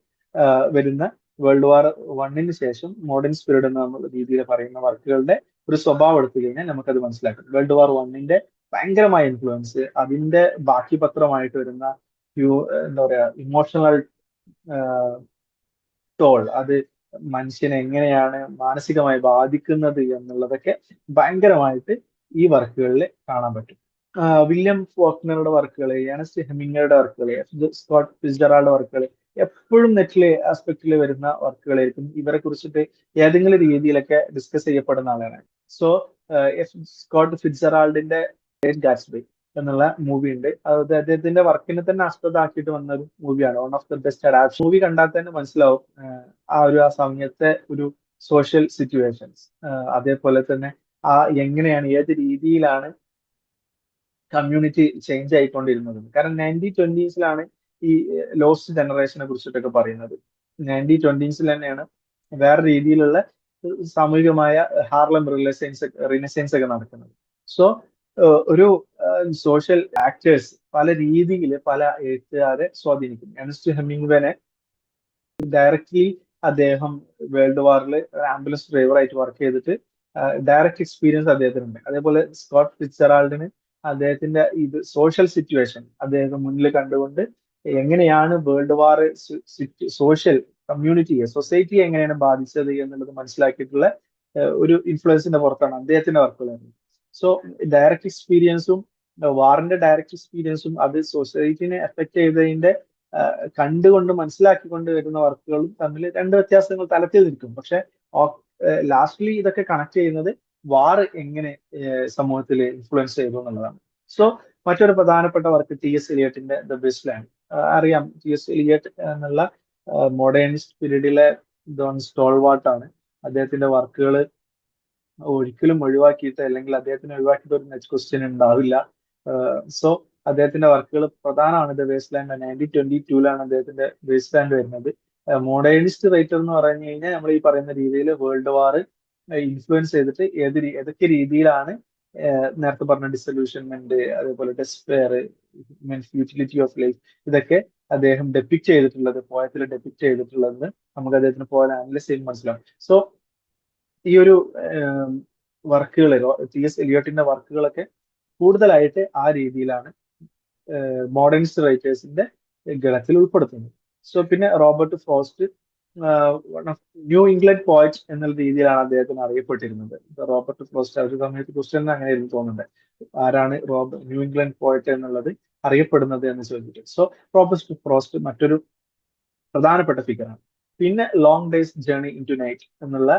വരുന്ന വേൾഡ് വാർ വണ്ണിന് ശേഷം മോഡേൺ പീരീഡ് എന്ന രീതിയിൽ പറയുന്ന വർക്കുകളുടെ ഒരു സ്വഭാവം എടുത്തു കഴിഞ്ഞാൽ നമുക്കത് മനസ്സിലാക്കും. വേൾഡ് വാർ വണ്ണിന്റെ ഭയങ്കരമായ ഇൻഫ്ലുവൻസ്, അതിന്റെ ബാക്കി പത്രമായിട്ട് വരുന്ന എന്താ പറയാ ഇമോഷണൽ ടോൾ, അത് മനുഷ്യനെ എങ്ങനെയാണ് മാനസികമായി ബാധിക്കുന്നത് എന്നുള്ളതൊക്കെ ഭയങ്കരമായിട്ട് ഈ വർക്കുകളിൽ കാണാൻ പറ്റും. വില്യം ഫോക്നറുടെ വർക്കുകൾ, ഏണസ്റ്റ് ഹെമിംഗറുടെ വർക്കുകൾ, സ്കോട്ട് ഫിറ്റ്സ്ജെറാൾഡ് വർക്കുകൾ എപ്പോഴും നെറ്റിലെ ആസ്പെക്റ്റിൽ വരുന്ന വർക്കുകളായിരിക്കും. ഇവരെ കുറിച്ചിട്ട് ഏതെങ്കിലും രീതിയിലൊക്കെ ഡിസ്കസ് ചെയ്യപ്പെടുന്ന ആളാണ്. സോ സ്കോട്ട് ഫിറ്റ്സ്ജെറാൾഡിന്റെ ഗാറ്റ്സ്ബി എന്നുള്ള മൂവി ഉണ്ട്. അത് അദ്ദേഹത്തിന്റെ വർക്കിനെ തന്നെ ആസ്പദമാക്കിയിട്ട് വന്ന ഒരു മൂവിയാണ്. One of the best adaption. Movie കണ്ടാൽ തന്നെ മനസ്സിലാവും ആ സമയത്തെ ഒരു സോഷ്യൽ സിറ്റുവേഷൻസ്, അതേപോലെ തന്നെ ആ എങ്ങനെയാണ്, ഏത് രീതിയിലാണ് കമ്മ്യൂണിറ്റി ചേഞ്ച് ആയിക്കൊണ്ടിരുന്നത്. കാരണം 1920s ഈ ലോസ്റ്റ് ജനറേഷനെ കുറിച്ചിട്ടൊക്കെ പറയുന്നത്. 1920s തന്നെയാണ് വേറെ രീതിയിലുള്ള സാമൂഹികമായ ഹാർലം റിനസൈൻസ് ഒക്കെ നടക്കുന്നത്. സോ ഒരു സോഷ്യൽ ആക്ടേഴ്സ് പല രീതിയിൽ പല എഴുത്തുകാരെ സ്വാധീനിക്കും. ഏണസ്റ്റ് ഹെമിംഗ്വേനെ ഡയറക്ട്ലി അദ്ദേഹം വേൾഡ് വാറിൽ ആംബുലൻസ് ഡ്രൈവറായിട്ട് വർക്ക് ചെയ്തിട്ട് ഡയറക്റ്റ് എക്സ്പീരിയൻസ് അദ്ദേഹത്തിനുണ്ട്. അതേപോലെ സ്കോട്ട് ഫിറ്റ്സ്ജെറാൾഡിന് അദ്ദേഹത്തിന്റെ ഇത് സോഷ്യൽ സിറ്റുവേഷൻ അദ്ദേഹം മുന്നിൽ കണ്ടുകൊണ്ട് എങ്ങനെയാണ് വേൾഡ് വാർ സോഷ്യൽ കമ്മ്യൂണിറ്റിയെ, സൊസൈറ്റിയെ എങ്ങനെയാണ് ബാധിച്ചത് എന്നുള്ളത് മനസ്സിലാക്കിയിട്ടുള്ള ഒരു ഇൻഫ്ലുവൻസിന്റെ പുറത്താണ് അദ്ദേഹത്തിന്റെ വർക്കുകൾ. സോ ഡയറക്റ്റ് എക്സ്പീരിയൻസും വാറിന്റെ ഡയറക്റ്റ് എക്സ്പീരിയൻസും അത് സൊസൈറ്റിനെ എഫക്ട് ചെയ്തതിന്റെ കണ്ടുകൊണ്ട് മനസ്സിലാക്കിക്കൊണ്ട് വരുന്ന വർക്കുകളും തമ്മിൽ രണ്ട് വ്യത്യാസങ്ങൾ തലത്തിൽ നിൽക്കും. പക്ഷെ ലാസ്റ്റ്ലി ഇതൊക്കെ കണക്ട് ചെയ്യുന്നത് വാർ എങ്ങനെ സമൂഹത്തിൽ ഇൻഫ്ലുവൻസ് ചെയ്തു എന്നുള്ളതാണ്. സോ മറ്റൊരു പ്രധാനപ്പെട്ട വർക്ക് ടി.എസ്. എലിയട്ടിന്റെ ദ ബെസ്റ്റ് ലാൻഡ്. അറിയാം, ടി.എസ്. എലിയട്ട് എന്നുള്ള മോഡേണിസ്റ്റ് പീരീഡിലെ ഡോൺ സ്റ്റോൾവാർട്ട് ആണ്. അദ്ദേഹത്തിന്റെ വർക്കുകൾ ഒരിക്കലും ഒഴിവാക്കിയിട്ട്, അല്ലെങ്കിൽ അദ്ദേഹത്തിന് ഒഴിവാക്കിയിട്ട് ഒരു നെക്സ്റ്റ് ക്വസ്റ്റ്യൻ ഉണ്ടാവില്ല. സോ അദ്ദേഹത്തിന്റെ വർക്കുകൾ പ്രധാനമാണ്. ദ വേസ്റ്റ് ലാൻഡ് 1922 അദ്ദേഹത്തിന്റെ വേസ്റ്റ് ലാൻഡ് വരുന്നത്. മോഡേണിസ്റ്റ് റൈറ്റർ എന്ന് പറഞ്ഞു കഴിഞ്ഞാൽ നമ്മൾ ഈ പറയുന്ന രീതിയിൽ വേൾഡ് വാർ ഇൻഫ്ലുവൻസ് ചെയ്തിട്ട് ഏതൊക്കെ രീതിയിലാണ് നേരത്തെ പറഞ്ഞ ഡിസൊല്യൂഷൻമെന്റ്, അതേപോലെ ഡെസ്പെയർ, ഫ്യൂട്ടിലിറ്റി ഓഫ് ലൈഫ്, ഇതൊക്കെ അദ്ദേഹം ഡെപ്പിക്ട് ചെയ്തിട്ടുള്ളത്, പോയത്തിൽ ഡെപ്പിക്ട് ചെയ്തിട്ടുള്ളത് നമുക്ക് അദ്ദേഹത്തിന് പോയാൽ അനലൈസ് ചെയ്യുമ്പോൾ മനസ്സിലാവും. സോ ഈ ഒരു വർക്കുകൾ, ടി.എസ്. എലിയട്ടിന്റെ വർക്കുകളൊക്കെ കൂടുതലായിട്ട് ആ രീതിയിലാണ് മോഡേണിസ്റ്റ് റൈറ്റേഴ്സിന്റെ ഗണത്തിൽ ഉൾപ്പെടുത്തുന്നത്. സോ പിന്നെ Robert frost one of new England poet എന്നുള്ള രീതിയിലാണ് അദ്ദേഹത്തിന് അറിയപ്പെട്ടിരുന്നത്. റോബർട്ട് ഫ്രോസ്റ്റ് ആ ഒരു സമയത്ത് ക്വസ്റ്റ്യൻ അങ്ങനെയായിരുന്നു തോന്നുന്നുണ്ട്, ആരാണ് ന്യൂ ഇംഗ്ലണ്ട് പോയറ്റ് എന്നുള്ളത് അറിയപ്പെടുന്നത് എന്ന് ചോദിച്ചിട്ട്. സോ റോബർട്ട് ഫ്രോസ്റ്റ് മറ്റൊരു പ്രധാനപ്പെട്ട ഫിഗറാണ്. പിന്നെ long day's journey into night എന്നുള്ള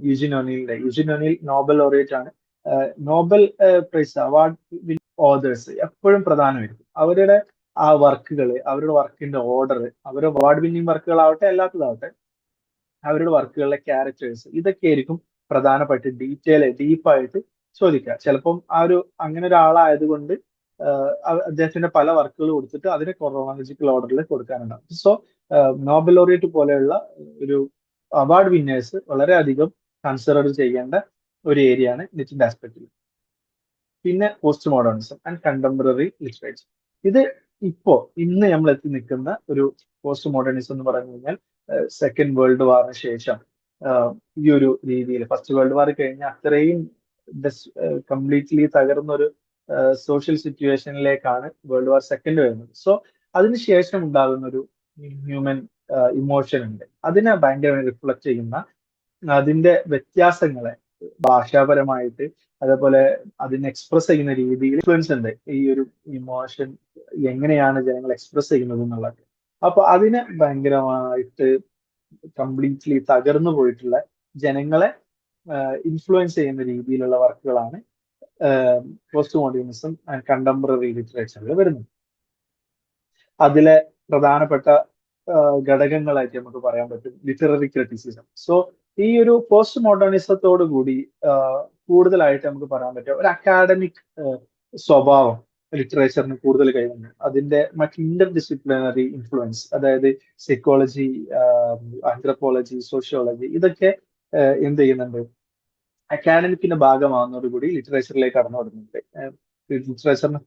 യുജിൻ ഒനീൽ നോബൽ ലോറിയേറ്റ് ആണ്. നോബൽ പ്രൈസ് അവാർഡ് ഓതേഴ്സ് എപ്പോഴും പ്രധാനമായിരിക്കും. അവരുടെ ആ വർക്കുകൾ, അവരുടെ വർക്കിന്റെ ഓർഡർ, അവരുടെ അവാർഡ് വിന്നിങ് വർക്കുകളാവട്ടെ അല്ലാത്തതാവട്ടെ, അവരുടെ വർക്കുകളിലെ ക്യാരക്ടേഴ്സ്, ഇതൊക്കെ ആയിരിക്കും പ്രധാനപ്പെട്ട ഡീപ്പായിട്ട് ചോദിക്കുക. ചിലപ്പം അങ്ങനെ ഒരാളായതുകൊണ്ട് അദ്ദേഹത്തിന്റെ പല വർക്കുകൾ കൊടുത്തിട്ട് അതിനെ ക്രോണോളജിക്കൽ ഓർഡറിൽ കൊടുക്കാനുണ്ടാവും. സോ നോബൽ ലോറിയറ്റ് പോലെയുള്ള ഒരു അവാർഡ് വിന്നേഴ്സ് വളരെയധികം കൺസിഡർ ചെയ്യേണ്ട ഒരു ഏരിയ ആണ് ലിറ്റിന്റെ ആസ്പെക്റ്റിൽ. പിന്നെ post modernism and contemporary literature. ഇത് ഇന്ന് നമ്മൾ എത്തി നിൽക്കുന്ന ഒരു പോസ്റ്റ് മോഡേണിസം എന്ന് പറഞ്ഞു കഴിഞ്ഞാൽ സെക്കൻഡ് വേൾഡ് വാറിന് ശേഷം ഈ ഒരു രീതിയിൽ, ഫസ്റ്റ് വേൾഡ് വാർ കഴിഞ്ഞ അത്രയും കംപ്ലീറ്റ്ലി തകർന്ന ഒരു സോഷ്യൽ സിറ്റുവേഷനിലേക്കാണ് വേൾഡ് വാർ സെക്കൻഡ് വരുന്നത്. സോ അതിനുശേഷം ഉണ്ടാകുന്ന ഒരു ഹ്യൂമൻ ഇമോഷൻ ഉണ്ട്. അതിനെ ഭയങ്കരമായി റിഫ്ലക്ട് ചെയ്യുന്ന, അതിന്റെ വ്യത്യാസങ്ങളെ ഭാഷാപരമായിട്ട്, അതേപോലെ അതിനെ എക്സ്പ്രസ് ചെയ്യുന്ന രീതിയിൽ ഇൻഫ്ലുവൻസ് ഉണ്ട്. ഈ ഒരു ഇമോഷൻ എങ്ങനെയാണ് ജനങ്ങൾ എക്സ്പ്രസ് ചെയ്യുന്നത് എന്നുള്ളത്. അപ്പൊ അതിനെ ഭയങ്കരമായിട്ട് കംപ്ലീറ്റ്ലി തകർന്നു പോയിട്ടുള്ള ജനങ്ങളെ ഇൻഫ്ലുവൻസ് ചെയ്യുന്ന രീതിയിലുള്ള വർക്കുകളാണ് പോസ്റ്റ് മോഡേണിസം ആൻഡ് കണ്ടംപററി ലിറ്ററേച്ചറിൽ വരുന്നത്. അതിലെ പ്രധാനപ്പെട്ട ഘടകങ്ങളായിട്ട് നമുക്ക് പറയാൻ പറ്റും ലിറ്റററി ക്രിറ്റിസിസം. സോ ഈ ഒരു പോസ്റ്റ് മോഡേണിസത്തോടു കൂടി കൂടുതലായിട്ട് നമുക്ക് പറയാൻ പറ്റും ഒരു അക്കാഡമിക് സ്വഭാവം ലിറ്ററേച്ചറിന് കൂടുതൽ കൈവന്നു. അതിന്റെ മറ്റ് ഇന്റർ ഡിസിപ്ലിനറി ഇൻഫ്ലുവൻസ്, അതായത് സൈക്കോളജി, ആന്ത്രപ്പോളജി, സോഷ്യോളജി, ഇതൊക്കെ എന്ത് ചെയ്യുന്നുണ്ട്, അക്കാഡമിക്കിന്റെ ഭാഗമാകുന്നതോടുകൂടി ലിറ്ററേച്ചറിലേക്ക് കടന്നു വരുന്നുണ്ട്. ലിറ്ററേച്ചറിനെ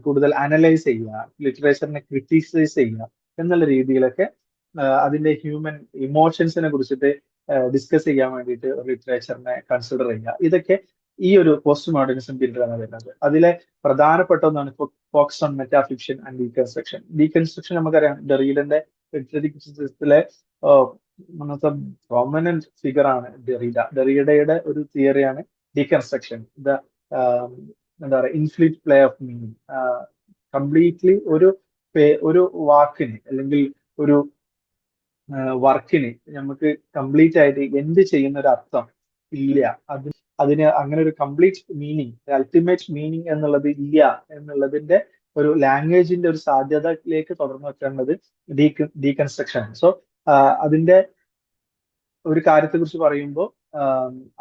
കൂടുതൽ അനലൈസ് ചെയ്യുക, ലിറ്ററേച്ചറിനെ ക്രിറ്റിസൈസ് ചെയ്യുക എന്നുള്ള രീതിയിലൊക്കെ അതിന്റെ ഹ്യൂമൻ ഇമോഷൻസിനെ കുറിച്ചിട്ട് ഡിസ്കസ് ചെയ്യാൻ വേണ്ടിയിട്ട് ലിറ്ററേച്ചറിനെ കൺസിഡർ ചെയ്യുക. ഇതൊക്കെ ഈ ഒരു പോസ്റ്റ് മോഡേണിസം പീരീഡിലാണ് വരുന്നത്. അതിലെ പ്രധാനപ്പെട്ട ഒന്നാണ് focus on metafiction and deconstruction. Deconstruction നമുക്കറിയാം, ഡെറീഡന്റെ ലിറ്റററി ക്രിറ്റിസിസത്തിലെ പ്രോമിനന്റ് ഫിഗർ ആണ് ഡെറീഡയുടെ ഒരു തിയറിയാണ് ഡീകൺസ്ട്രക്ഷൻ. ദ എന്താ പറയുക ഇൻഫ്ലിറ്റ് പ്ലേ ഓഫ് മീനിങ്. കംപ്ലീറ്റ്ലി ഒരു വാക്കിന് അല്ലെങ്കിൽ ഒരു വർക്കിന് നമുക്ക് കംപ്ലീറ്റ് ആയിട്ട് എന്ത് ചെയ്യുന്ന ഒരു അർത്ഥം ഇല്ല. അതിന് അങ്ങനെ ഒരു കംപ്ലീറ്റ് മീനിങ്, അൾട്ടിമേറ്റ് മീനിങ് എന്നുള്ളത് ഇല്ല എന്നുള്ളതിന്റെ ഒരു ലാംഗ്വേജിന്റെ ഒരു സാധ്യതയിലേക്ക് തുടർന്ന് വെക്കേണ്ടത് ഡീകൺസ്ട്രക്ഷൻ. സോ അതിന്റെ ഒരു കാര്യത്തെക്കുറിച്ച് പറയുമ്പോൾ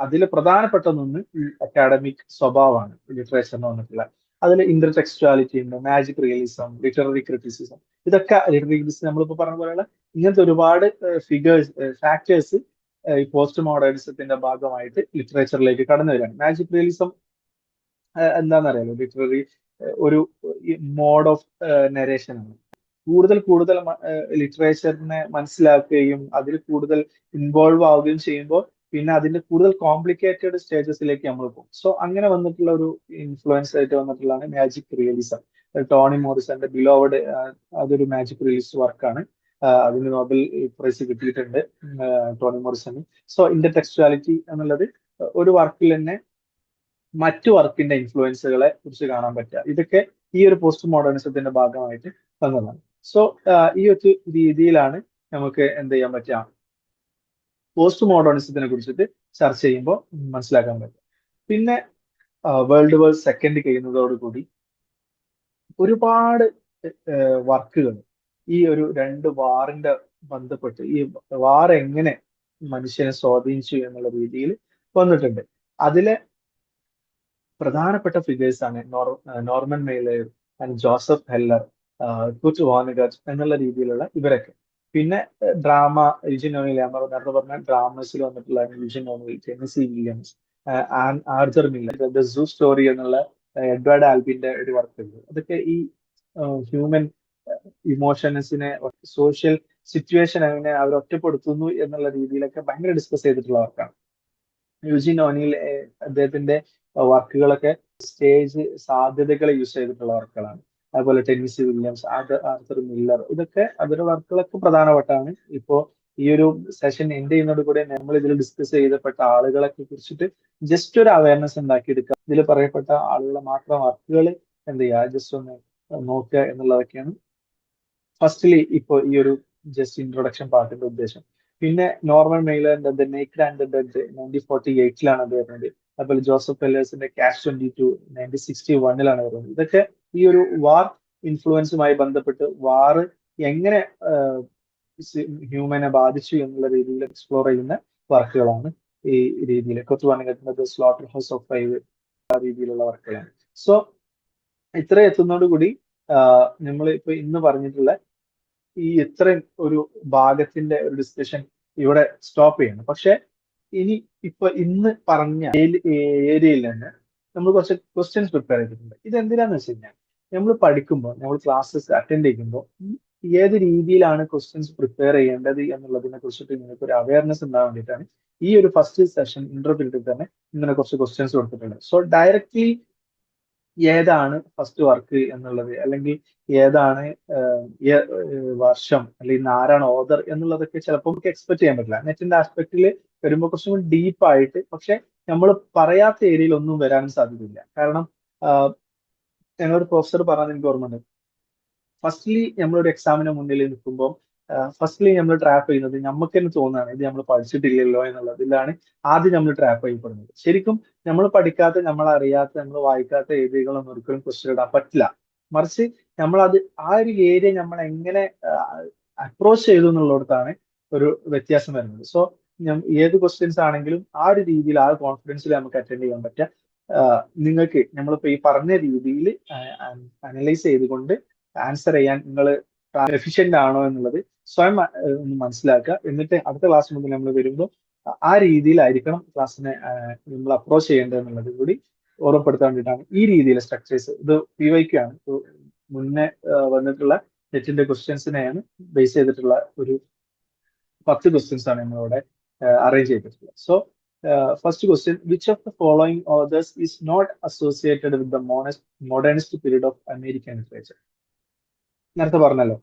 അതിൽ പ്രധാനപ്പെട്ടതൊന്ന് അക്കാഡമിക് സ്വഭാവമാണ് ലിറ്ററേച്ചറിന് വന്നിട്ടുള്ള. അതിൽ ഇന്റർ ടെക്സ്റ്റുവാലിറ്റി ഉണ്ട്, മാജിക് റിയലിസം, ലിറ്റററി ക്രിറ്റിസിസം. ഇതൊക്കെ ലിറ്റററി ക്രിറ്റിസിസം നമ്മളിപ്പോൾ പറഞ്ഞ പോലെയുള്ള ഇങ്ങനത്തെ ഒരുപാട് ഫാക്ടേഴ്സ് ഈ പോസ്റ്റ് മോഡേണിസത്തിന്റെ ഭാഗമായിട്ട് ലിറ്ററേച്ചറിലേക്ക് കടന്നു വരികയാണ്. മാജിക് റിയലിസം എന്താണെന്നറിയാലോ, ലിറ്റററി ഒരു മോഡ് ഓഫ് നരേഷൻ ആണ്. കൂടുതൽ കൂടുതൽ ലിറ്ററേച്ചറിനെ മനസ്സിലാക്കുകയും അതിൽ കൂടുതൽ ഇൻവോൾവ് ആവുകയും ചെയ്യുമ്പോൾ പിന്നെ അതിന്റെ കൂടുതൽ കോംപ്ലിക്കേറ്റഡ് സ്റ്റേജസിലേക്ക് നമ്മൾ പോകും. സോ അങ്ങനെ വന്നിട്ടുള്ള ഒരു ഇൻഫ്ലുവൻസ് ആയിട്ട് വന്നിട്ടുള്ളതാണ് മാജിക് റിയലിസം. ടോണി മോറിസന്റെ ബിലോവഡ് അതൊരു മാജിക് റിയലിസ്റ്റ് വർക്കാണ്. അതിന് നോബൽ പ്രൈസ് കിട്ടിയിട്ടുണ്ട് ടോണി മോറിസന്. സോ ഇന്റർ ടെക്സ്റ്റുവാലിറ്റി എന്നുള്ളത് ഒരു വർക്കിൽ തന്നെ മറ്റു വർക്കിന്റെ ഇൻഫ്ലുവൻസുകളെ കുറിച്ച് കാണാൻ പറ്റുക. ഇതൊക്കെ ഈ ഒരു പോസ്റ്റ് മോഡേണിസത്തിന്റെ ഭാഗമായിട്ട് വന്നതാണ്. സോ ഈ ഒരു രീതിയിലാണ് നമുക്ക് എന്ത് ചെയ്യാൻ പറ്റുക, പോസ്റ്റ് മോഡേണിസത്തിനെ കുറിച്ചിട്ട് ചർച്ച ചെയ്യുമ്പോൾ മനസ്സിലാക്കാൻ പറ്റും. പിന്നെ വേൾഡ് വാർ സെക്കൻഡ് കഴിയുന്നതോടുകൂടി ഒരുപാട് വർക്കുകൾ ഈ ഒരു രണ്ട് വാറിന്റെ ബന്ധപ്പെട്ട് ഈ വാർ എങ്ങനെ മനുഷ്യനെ സ്വാധീനിച്ചു എന്നുള്ള രീതിയിൽ വന്നിട്ടുണ്ട്. അതിലെ പ്രധാനപ്പെട്ട ഫിഗേഴ്സ് ആണ് Norman Mailer and Joseph Heller, Kurt Vonnegut എന്നുള്ള രീതിയിലുള്ള ഇവരൊക്കെ. പിന്നെ ഡ്രാമ യൂജിൻ ഓണിൽ, നേരത്തെ പറഞ്ഞ ഡ്രാമസിൽ വന്നിട്ടുള്ള Eugene O'Neill, Tennessee Williams, Archer Miller, the Zoo Story എന്നുള്ള എഡ്വേർഡ് ആൽബിന്റെ ഒരു വർക്ക് ഉണ്ട്. അതൊക്കെ ഈ ഹ്യൂമൻ ഇമോഷൻസിനെ, സോഷ്യൽ സിറ്റുവേഷൻ എങ്ങനെ അവർ ഒറ്റപ്പെടുത്തുന്നു എന്നുള്ള രീതിയിലൊക്കെ ഭയങ്കര ഡിസ്കസ് ചെയ്തിട്ടുള്ള വർക്കാണ്. യൂജിൻ ഓണിൽ അദ്ദേഹത്തിന്റെ വർക്കുകളൊക്കെ സ്റ്റേജ് സാധ്യതകളെ യൂസ് ചെയ്തിട്ടുള്ള വർക്കുകളാണ്. അതുപോലെ ടെന്നസി വില്യംസ്, ആർച്ചർ മില്ലർ, ഇതൊക്കെ അവരുടെ വർക്കുകളൊക്കെ പ്രധാനപ്പെട്ടാണ്. ഇപ്പോ ഈ ഒരു സെഷൻ എൻഡ് ചെയ്യുന്നതോട് കൂടെ നമ്മൾ ഇതിൽ ഡിസ്കസ് ചെയ്തപ്പെട്ട ആളുകളെ കുറിച്ചിട്ട് ജസ്റ്റ് ഒരു അവയർനെസ് ഉണ്ടാക്കിയെടുക്കുക. ഇതിൽ പറയപ്പെട്ട ആളുകളെ മാത്രം വർക്കുകൾ എന്ത് ചെയ്യുക, ജസ്റ്റ് ഒന്ന് നോക്കുക എന്നുള്ളതൊക്കെയാണ് ഫസ്റ്റ്ലി ഇപ്പൊ ഈ ഒരു ജസ്റ്റ് ഇൻട്രൊഡക്ഷൻ പാർട്ടിന്റെ ഉദ്ദേശം. പിന്നെ നോർമൻ മെയ്ലറിന്റെ the Naked and the Dead 1948 അത് വരുന്നത്. അതുപോലെ ജോസഫ് ഹെല്ലേഴ്സിന്റെ ക്യാച്ച് 22 1961 വരുന്നത്. ഇതൊക്കെ ഈ ഒരു വാർ ഇൻഫ്ലുവൻസുമായി ബന്ധപ്പെട്ട് വാർ എങ്ങനെ ഹ്യൂമനെ ബാധിച്ചു എന്നുള്ള രീതിയിൽ എക്സ്പ്ലോർ ചെയ്യുന്ന വർക്കുകളാണ് ഈ രീതിയിൽ. കൊത്തുവാനകത്തുന്നത് സ്ലോട്ടർ ഹൗസ് ഓഫ് ഫൈവ് ആ രീതിയിലുള്ള വർക്കുകളാണ്. സോ ഇത്ര എത്തുന്നതോടുകൂടി നമ്മൾ ഇപ്പൊ ഇന്ന് പറഞ്ഞിട്ടുള്ള ഈ ഇത്രയും ഒരു ഭാഗത്തിന്റെ ഒരു ഡിസ്കഷൻ ഇവിടെ സ്റ്റോപ്പ് ചെയ്യണം. പക്ഷെ ഇനി ഇപ്പൊ ഇന്ന് പറഞ്ഞ ഏരിയയിൽ തന്നെ നമ്മൾ കുറച്ച് ക്വസ്റ്റ്യൻസ് പ്രിപ്പയർ ചെയ്തിട്ടുണ്ട്. ഇത് എന്തിനാന്ന് വെച്ച് കഴിഞ്ഞാൽ നമ്മൾ പഠിക്കുമ്പോൾ, നമ്മൾ ക്ലാസ്സസ് അറ്റൻഡ് ചെയ്യുമ്പോൾ ഏത് രീതിയിലാണ് ക്വസ്റ്റ്യൻസ് പ്രിപ്പയർ ചെയ്യേണ്ടത് എന്നുള്ളതിനെ കുറിച്ചിട്ട് നിങ്ങൾക്ക് ഒരു അവയർനെസ് ഉണ്ടാകാൻ വേണ്ടിയിട്ടാണ് ഈ ഒരു ഫസ്റ്റ് സെഷൻ ഇൻട്രോ പീരീഡിൽ തന്നെ ഇങ്ങനെ കുറച്ച് ക്വസ്റ്റ്യൻസ് കൊടുത്തിട്ടുള്ളത്. സോ ഡയറക്ട്ലി ഏതാണ് ഫസ്റ്റ് വർക്ക് എന്നുള്ളത്, അല്ലെങ്കിൽ ഏതാണ് വർഷം, അല്ലെങ്കിൽ ആരാണ് ഓതർ എന്നുള്ളതൊക്കെ ചിലപ്പോൾ നമുക്ക് എക്സ്പെക്ട് ചെയ്യാൻ പറ്റില്ല. നെറ്റിന്റെ ആസ്പെക്റ്റിൽ വരുമ്പോൾ കുറച്ചും കൂടി ഡീപ്പായിട്ട്, പക്ഷെ നമ്മൾ പറയാത്ത ഏരിയയിൽ ഒന്നും വരാനും സാധ്യതയില്ല. കാരണം ഞങ്ങളൊരു പ്രൊഫസർ പറഞ്ഞത് എനിക്ക് ഓർമ്മയുണ്ട്. ഫസ്റ്റ്ലി നമ്മളൊരു എക്സാമിന് മുന്നിൽ നിൽക്കുമ്പോൾ ഫസ്റ്റ്ലി നമ്മൾ ട്രാപ്പ് ചെയ്യുന്നത് നമുക്ക് തന്നെ തോന്നുകയാണ് ഇത് നമ്മൾ പഠിച്ചിട്ടില്ലല്ലോ എന്നുള്ളത്. ഇതിലാണ് ആദ്യം നമ്മൾ ട്രാപ്പ് ചെയ്യപ്പെടുന്നത്. ശരിക്കും നമ്മൾ പഠിക്കാത്ത, നമ്മൾ അറിയാത്ത, നമ്മൾ വായിക്കാത്ത ഏരിയകളൊന്നും ഒരിക്കലും ക്വസ്റ്റ്യൻ ഇടാൻ പറ്റില്ല. മറിച്ച് നമ്മളത് ആ ഒരു ഏരിയ നമ്മൾ എങ്ങനെ അപ്രോച്ച് ചെയ്തു എന്നുള്ളിടത്താണ് ഒരു വ്യത്യാസം വരുന്നത്. സോ ഏത് ക്വസ്റ്റ്യൻസ് ആണെങ്കിലും ആ ഒരു രീതിയിൽ, ആ കോൺഫിഡൻസിൽ നമുക്ക് അറ്റൻഡ് ചെയ്യാൻ പറ്റുക. നിങ്ങൾക്ക് നമ്മളിപ്പോ ഈ പറഞ്ഞ രീതിയിൽ അനലൈസ് ചെയ്തുകൊണ്ട് ആൻസർ ചെയ്യാൻ നിങ്ങൾ എഫിഷ്യന്റ് ആണോ എന്നുള്ളത് സ്വയം ഒന്ന് മനസ്സിലാക്കുക. എന്നിട്ട് അടുത്ത ക്ലാസ് മുതൽ നമ്മൾ വരുമ്പോൾ ആ രീതിയിലായിരിക്കണം ക്ലാസ്സിനെ നമ്മൾ അപ്രോച്ച് ചെയ്യേണ്ടത് എന്നുള്ളത് കൂടി ഓർമ്മപ്പെടുത്താൻ വേണ്ടിയിട്ടാണ് ഈ രീതിയിലെ സ്ട്രക്ചേഴ്സ്. ഇത് PYQ ആണ്. മുന്നേ വന്നിട്ടുള്ള നെറ്റിന്റെ ക്വസ്റ്റ്യൻസിനെയാണ് ബേസ് ചെയ്തിട്ടുള്ള ഒരു 10 ക്വസ്റ്റ്യൻസ് ആണ് നമ്മളിവിടെ അറേഞ്ച് ചെയ്തിട്ടുള്ളത്. So first question, which of the following authors is not associated with the modernist period of American literature? നേരത്തെ പറഞ്ഞല്ലോ,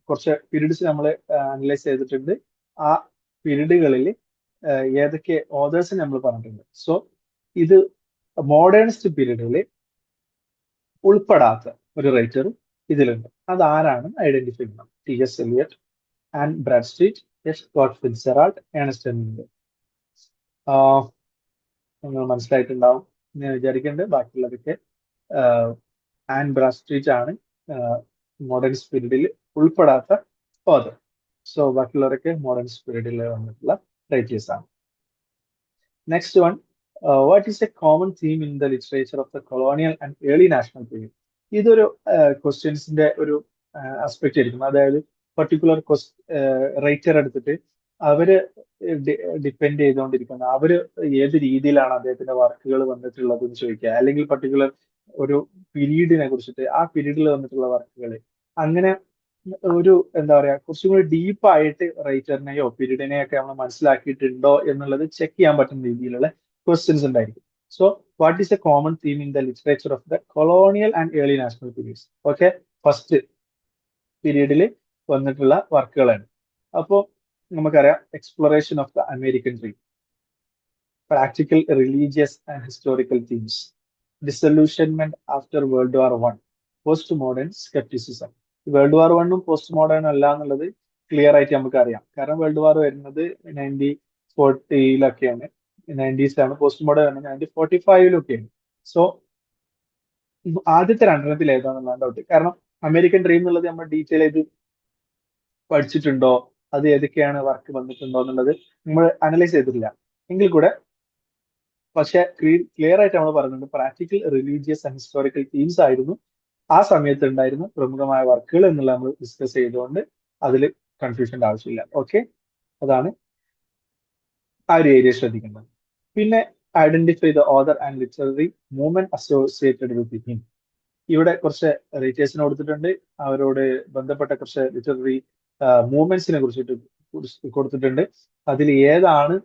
കുറച്ച് പീരീഡ്സ് നമ്മൾ അനലൈസ് ചെയ്തിട്ടുണ്ട്. ആ പീരീഡുകളിൽ ഏതൊക്കെ ഓതേഴ്സ് നമ്മൾ പറഞ്ഞിട്ടുണ്ട്. സോ ഇത് മോഡേണിസ്റ്റ് പീരീഡിൽ ഉൾപ്പെടാത്ത ഒരു റൈറ്റർ ഇതിലുണ്ട്. അതാരാണ് ഐഡന്റിഫൈ ചെയ്യണം. T S. Eliot, Anne Bradstreet, S. Scott Fitzgerald, Ernest Hemingway. നിങ്ങൾ മനസ്സിലായിട്ടുണ്ടാവും ഞാൻ വിചാരിക്കുന്നുണ്ട്. ബാക്കിയുള്ളതൊക്കെ ആൻ ബ്രാഡ്സ്ട്രീറ്റ് ആണ് മോഡേൺ പീരീഡിൽ ഉൾപ്പെടാത്ത ഓതർ. സോ ബാക്കിയുള്ളവരൊക്കെ മോഡേൺ പീരീഡിൽ വന്നിട്ടുള്ള റൈറ്റേഴ്സ് ആണ്. Next one, what is a common theme in the literature of the colonial and early national period? ഇതൊരു ക്വസ്റ്റ്യൻസിന്റെ ഒരു ആസ്പെക്ട് ആയിരിക്കും. അതായത് പർട്ടിക്കുലർ റൈറ്റർ എടുത്തിട്ട് അവര് ഡിപ്പെൻഡ് ചെയ്തുകൊണ്ടിരിക്കുന്ന അവര് ഏത് രീതിയിലാണ് അദ്ദേഹത്തിന്റെ വർക്കുകൾ വന്നിട്ടുള്ളത് എന്ന് ചോദിക്കുക, അല്ലെങ്കിൽ പർട്ടിക്കുലർ ഒരു പീരീഡിനെ കുറിച്ചിട്ട് ആ പീരീഡിൽ വന്നിട്ടുള്ള വർക്കുകൾ, അങ്ങനെ ഒരു എന്താ പറയാ കുറച്ചും കൂടി ഡീപ്പായിട്ട് റൈറ്ററിനെയോ പീരീഡിനെയോ ഒക്കെ നമ്മൾ മനസ്സിലാക്കിയിട്ടുണ്ടോ എന്നുള്ളത് ചെക്ക് ചെയ്യാൻ പറ്റുന്ന രീതിയിലുള്ള ക്വസ്റ്റ്യൻസ് ഉണ്ടായിരിക്കും. So what is a common theme in the literature of the colonial and early national periods? Okay, first പീരീഡിൽ വന്നിട്ടുള്ള വർക്കുകളാണ്. അപ്പോൾ നമുക്കറിയാം, exploration of the American dream, practical religious and historical themes, disillusionment after World War one, post modern scepticism. World War വണ്ണും post modern അല്ല എന്നുള്ളത് clear ആയിട്ട് നമുക്ക് അറിയാം. കാരണം വേൾഡ് വാർ വരുന്നത് 1940-ലൊക്കെയാണ്, 90s-ലാണ്. പോസ്റ്റ് മോഡേൺ വരുന്നത് 1945-ലൊക്കെയാണ്. സോ ആദ്യത്തെ രണ്ടെണ്ണത്തിൽ ഏതാണെന്നാണ് ഡൗട്ട്. കാരണം അമേരിക്കൻ ഡ്രീം എന്നുള്ളത് നമ്മൾ ഡീറ്റെയിൽ ചെയ്ത് പഠിച്ചിട്ടുണ്ടോ, അത് ഏതൊക്കെയാണ് വർക്ക് വന്നിട്ടുണ്ടോ എന്നുള്ളത് നമ്മൾ അനലൈസ് ചെയ്തിട്ടില്ല എങ്കിൽ കൂടെ, പക്ഷെ ക്ലിയർ ആയിട്ട് നമ്മൾ പറയുന്നുണ്ട് practical religious and historical themes ആയിരുന്നു ആ സമയത്ത് ഉണ്ടായിരുന്ന പ്രമുഖമായ വർക്കുകൾ എന്നുള്ള നമ്മൾ ഡിസ്കസ് ചെയ്തുകൊണ്ട് അതിൽ കൺഫ്യൂഷന്റെ ആവശ്യമില്ല. ഓക്കെ, അതാണ് ആ ഒരു ഏരിയ ശ്രദ്ധിക്കേണ്ടത്. പിന്നെ identify the author and literary movement associated with him. ഇവിടെ കുറച്ച് റൈറ്റേഴ്സിനെ കൊടുത്തിട്ടുണ്ട്, അവരോട് ബന്ധപ്പെട്ട കുറച്ച് ലിറ്റററി മൂവ്മെന്റ്സിനെ കുറിച്ചിട്ട് കൊടുത്തിട്ടുണ്ട്. അതിൽ ഏതാണ്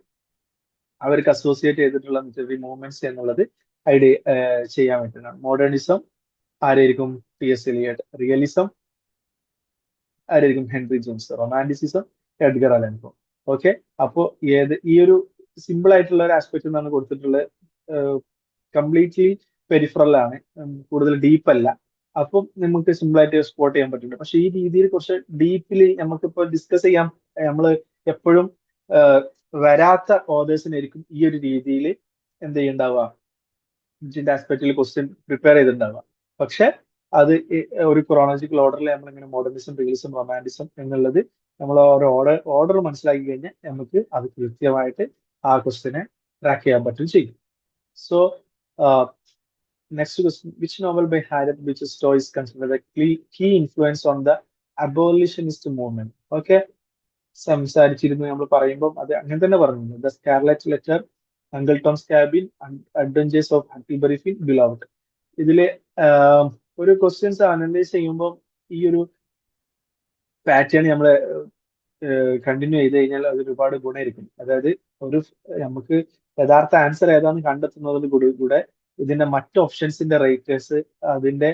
അവർക്ക് അസോസിയേറ്റ് ചെയ്തിട്ടുള്ള ലിറ്റററി മൂവ്മെന്റ്സ് എന്നുള്ളത് ഐഡിയ ചെയ്യാൻ പറ്റുന്നതാണ്. മോഡേണിസം ആരായിരിക്കും? ടി.എസ്. എലിയട്ട്. റിയലിസം ആരായിരിക്കും? Henry James. Romanticism Edgar Allan Poe. Okay, അപ്പോ ഈ ഒരു സിമ്പിൾ ആയിട്ടുള്ള ഒരു ആസ്പെക്ട് എന്നാണ് കൊടുത്തിട്ടുള്ളത്. കംപ്ലീറ്റ്ലി പെരിഫറൽ ആണ്, കൂടുതൽ ഡീപ്പ് അല്ല. അപ്പം നമുക്ക് സിമ്പിൾ ആയിട്ട് സ്പോട്ട് ചെയ്യാൻ പറ്റുന്നുണ്ട്. പക്ഷെ ഈ രീതിയിൽ കുറച്ച് ഡീപ്പില് നമുക്കിപ്പോ ഡിസ്കസ് ചെയ്യാം. നമ്മൾ എപ്പോഴും വരാത്ത ഓതേഴ്സിനായിരിക്കും ഈ ഒരു രീതിയിൽ എന്ത് ചെയ്യുന്നുണ്ടാവുക, ഇതിന്റെ ആസ്പെക്റ്റിൽ ക്വസ്റ്റ്യൻ പ്രിപ്പയർ ചെയ്തിട്ടുണ്ടാവുക. പക്ഷെ അത് ഒരു ക്രോണോളജിക്കൽ ഓർഡറിൽ നമ്മളിങ്ങനെ മോഡേണിസം, റിയലിസം, റൊമാൻറ്റിസം എന്നുള്ളത് നമ്മൾ ഒരു ഓർഡർ മനസ്സിലാക്കി കഴിഞ്ഞാൽ നമുക്ക് അത് കൃത്യമായിട്ട് ആ ക്വസ്റ്റ്യനെ ട്രാക്ക് ചെയ്യാൻ പറ്റും ചെയ്യും. So next question, which novel by Harriet Beecher Stowe is considered key influence on the abolitionist movement? Okay, സംസാരിച്ചിരുന്നു നമ്മൾ പറയുമ്പോൾ അത് അങ്ങനെ തന്നെ പറഞ്ഞു. The Scarlet Letter, Uncle Tom's Cabin, Adventures of Huckleberry Finn, Beloved. ഇതില് ഒരു ക്വസ്റ്റ്യൻസ് അനലൈസ് ചെയ്യുമ്പോൾ ഈ ഒരു പാറ്റേൺ നമ്മൾ കണ്ടിന്യൂ ചെയ്ത് കഴിഞ്ഞാൽ അത് ഒരുപാട് ഗുണമായിരിക്കും. അതായത് ഒരു നമുക്ക് യഥാർത്ഥ ആൻസർ ഏതാണെന്ന് കണ്ടെത്തുന്നതിന് കൂടെ ഇതിന്റെ മറ്റ് ഓപ്ഷൻസിന്റെ റേറ്റേഴ്സ്, അതിന്റെ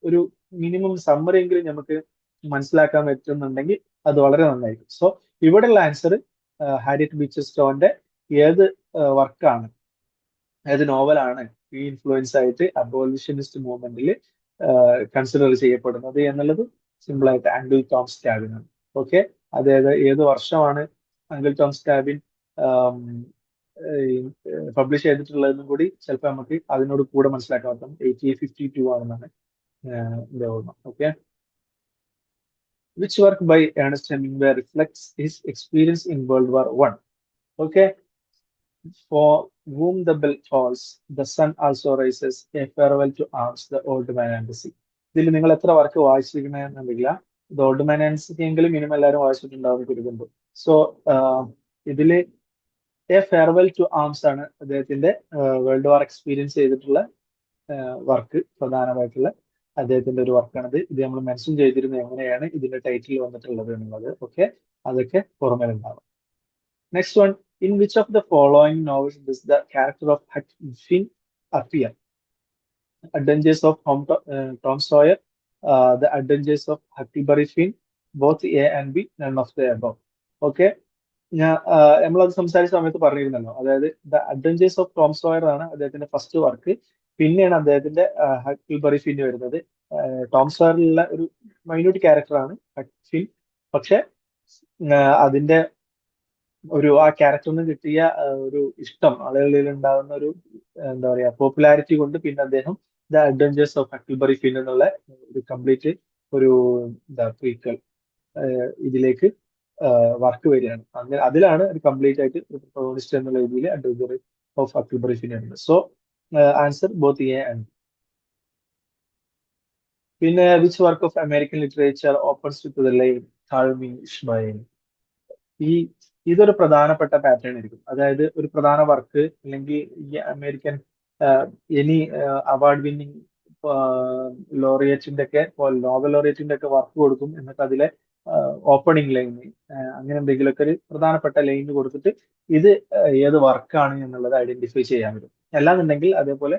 ഒരു മിനിമം സമ്മറി എങ്കിലും നമുക്ക് മനസ്സിലാക്കാൻ പറ്റുന്നുണ്ടെങ്കിൽ അത് വളരെ നന്നായിരിക്കും. സോ ഇവിടെയുള്ള ആൻസർ ഹാരിറ്റ് ബീച്ചർ സ്റ്റോന്റെ ഏത് വർക്കാണ്, ഏത് നോവലാണ് ഈ ഇൻഫ്ലുവൻസ് ആയിട്ട് അബോളിഷനിസ്റ്റ് മൂവ്മെന്റിൽ കൺസിഡർ ചെയ്യപ്പെടുന്നത് എന്നുള്ളത് സിമ്പിൾ ആയിട്ട് അങ്കിൾ ടോംസ് ക്യാബിൻ ആണ്. ഓക്കെ, അതായത് ഏത് വർഷമാണ് അങ്കിൾ ടോംസ് ക്യാബിൻ പബ്ലിഷ് ചെയ്തിട്ടുള്ളതെന്നും കൂടി ചിലപ്പോൾ നമുക്ക് അതിനോട് കൂടെ മനസ്സിലാക്കാൻ പറ്റും. 1852 ആണെന്നാണ് എന്റെ ഓർമ്മ. Okay, which work by Ernest Hemingway reflects his experience in World War I? Okay, for whom the bell tolls, the sun also rises, a farewell to arms, the old man and the sea. ഇതിൽ നിങ്ങൾ എത്ര work വായിച്ചിരിക്കണമെന്നില്ല, ഇത് old man and see എങ്കിലും minimum എല്ലാവരും വായിച്ചിട്ടുണ്ടാവും കരുതുന്നു. So ഇതില് A farewell to arms ആണ് അദ്ദേഹത്തിന്റെ വേൾഡ് വാർ എക്സ്പീരിയൻസ് ചെയ്തിട്ടുള്ള വർക്ക്, പ്രധാനമായിട്ടുള്ള അദ്ദേഹത്തിന്റെ ഒരു വർക്കാണിത്. ഇത് നമ്മൾ മെൻഷൻ ചെയ്തിരുന്നു എങ്ങനെയാണ് ഇതിന്റെ ടൈറ്റിൽ വന്നിട്ടുള്ളത് എന്നുള്ളത്. ഓക്കെ, അതൊക്കെ പുറമേലുണ്ടാവും. Next one, in which of the following novels does the character of Huck Finn appear? Adventures of Tom Sawyer, The Adventures of Huckleberry Finn, both A and B, none of the above. Okay, ഞാൻ നമ്മളത് സംസാരിച്ച സമയത്ത് പറഞ്ഞിരുന്നല്ലോ, അതായത് the adventures of Tom Sawyer ആണ് അദ്ദേഹത്തിന്റെ first work. പിന്നെയാണ് അദ്ദേഹത്തിന്റെ ഹക്കിൾബറി ഫിൻ വരുന്നത്. ടോം സോയറിലുള്ള ഒരു മൈന്യൂട്ട് ക്യാരക്ടറാണ് ഹക്ക് ഫിൻ. പക്ഷെ അതിന്റെ ആ ക്യാരക്ടറിന് കിട്ടിയ ഒരു ഇഷ്ടം, ആളുകളിൽ ഉണ്ടാകുന്ന ഒരു എന്താ പറയാ പോപ്പുലാരിറ്റി കൊണ്ട് പിന്നെ അദ്ദേഹം the adventures of Huckleberry Finn എന്നുള്ള ഒരു കംപ്ലീറ്റ് ഒരു എന്താ പ്രീക്വൽ ഇതിലേക്ക് വർക്ക് വരികയാണ്. അങ്ങനെ അതിലാണ് ഒരു കംപ്ലീറ്റ് ആയിട്ട് ഒരു പ്രൊട്ടോണിസ്റ്റ് എന്നുള്ള രീതിയിൽ അഡ്വഞ്ചർ ഓഫ് ഹക്കിൾബറി ഫിൻ വരുന്നത്. So answer both A and. പിന്നെ which work of American literature opens with the line call me Ishmael. ഈ ഇതൊരു പ്രധാനപ്പെട്ട പാറ്റേൺ ആയിരിക്കും. അതായത് ഒരു പ്രധാന വർക്ക് അല്ലെങ്കിൽ ഈ അമേരിക്കൻ എനി അവാർഡ് വിന്നിങ് ലോറിയറ്റിന്റെ ഒക്കെ നോബൽ ലോറിയറ്റിന്റെ ഒക്കെ വർക്ക് കൊടുക്കും. എന്നിട്ട് അതിലെ ഓപ്പണിംഗ് ലൈൻ അങ്ങനെ എന്തെങ്കിലുമൊക്കെ ഒരു പ്രധാനപ്പെട്ട ലൈൻ കൊടുത്തിട്ട് ഇത് ഏത് വർക്കാണ് എന്നുള്ളത് ഐഡന്റിഫൈ ചെയ്യാൻ പറ്റും. അല്ലാന്നുണ്ടെങ്കിൽ അതേപോലെ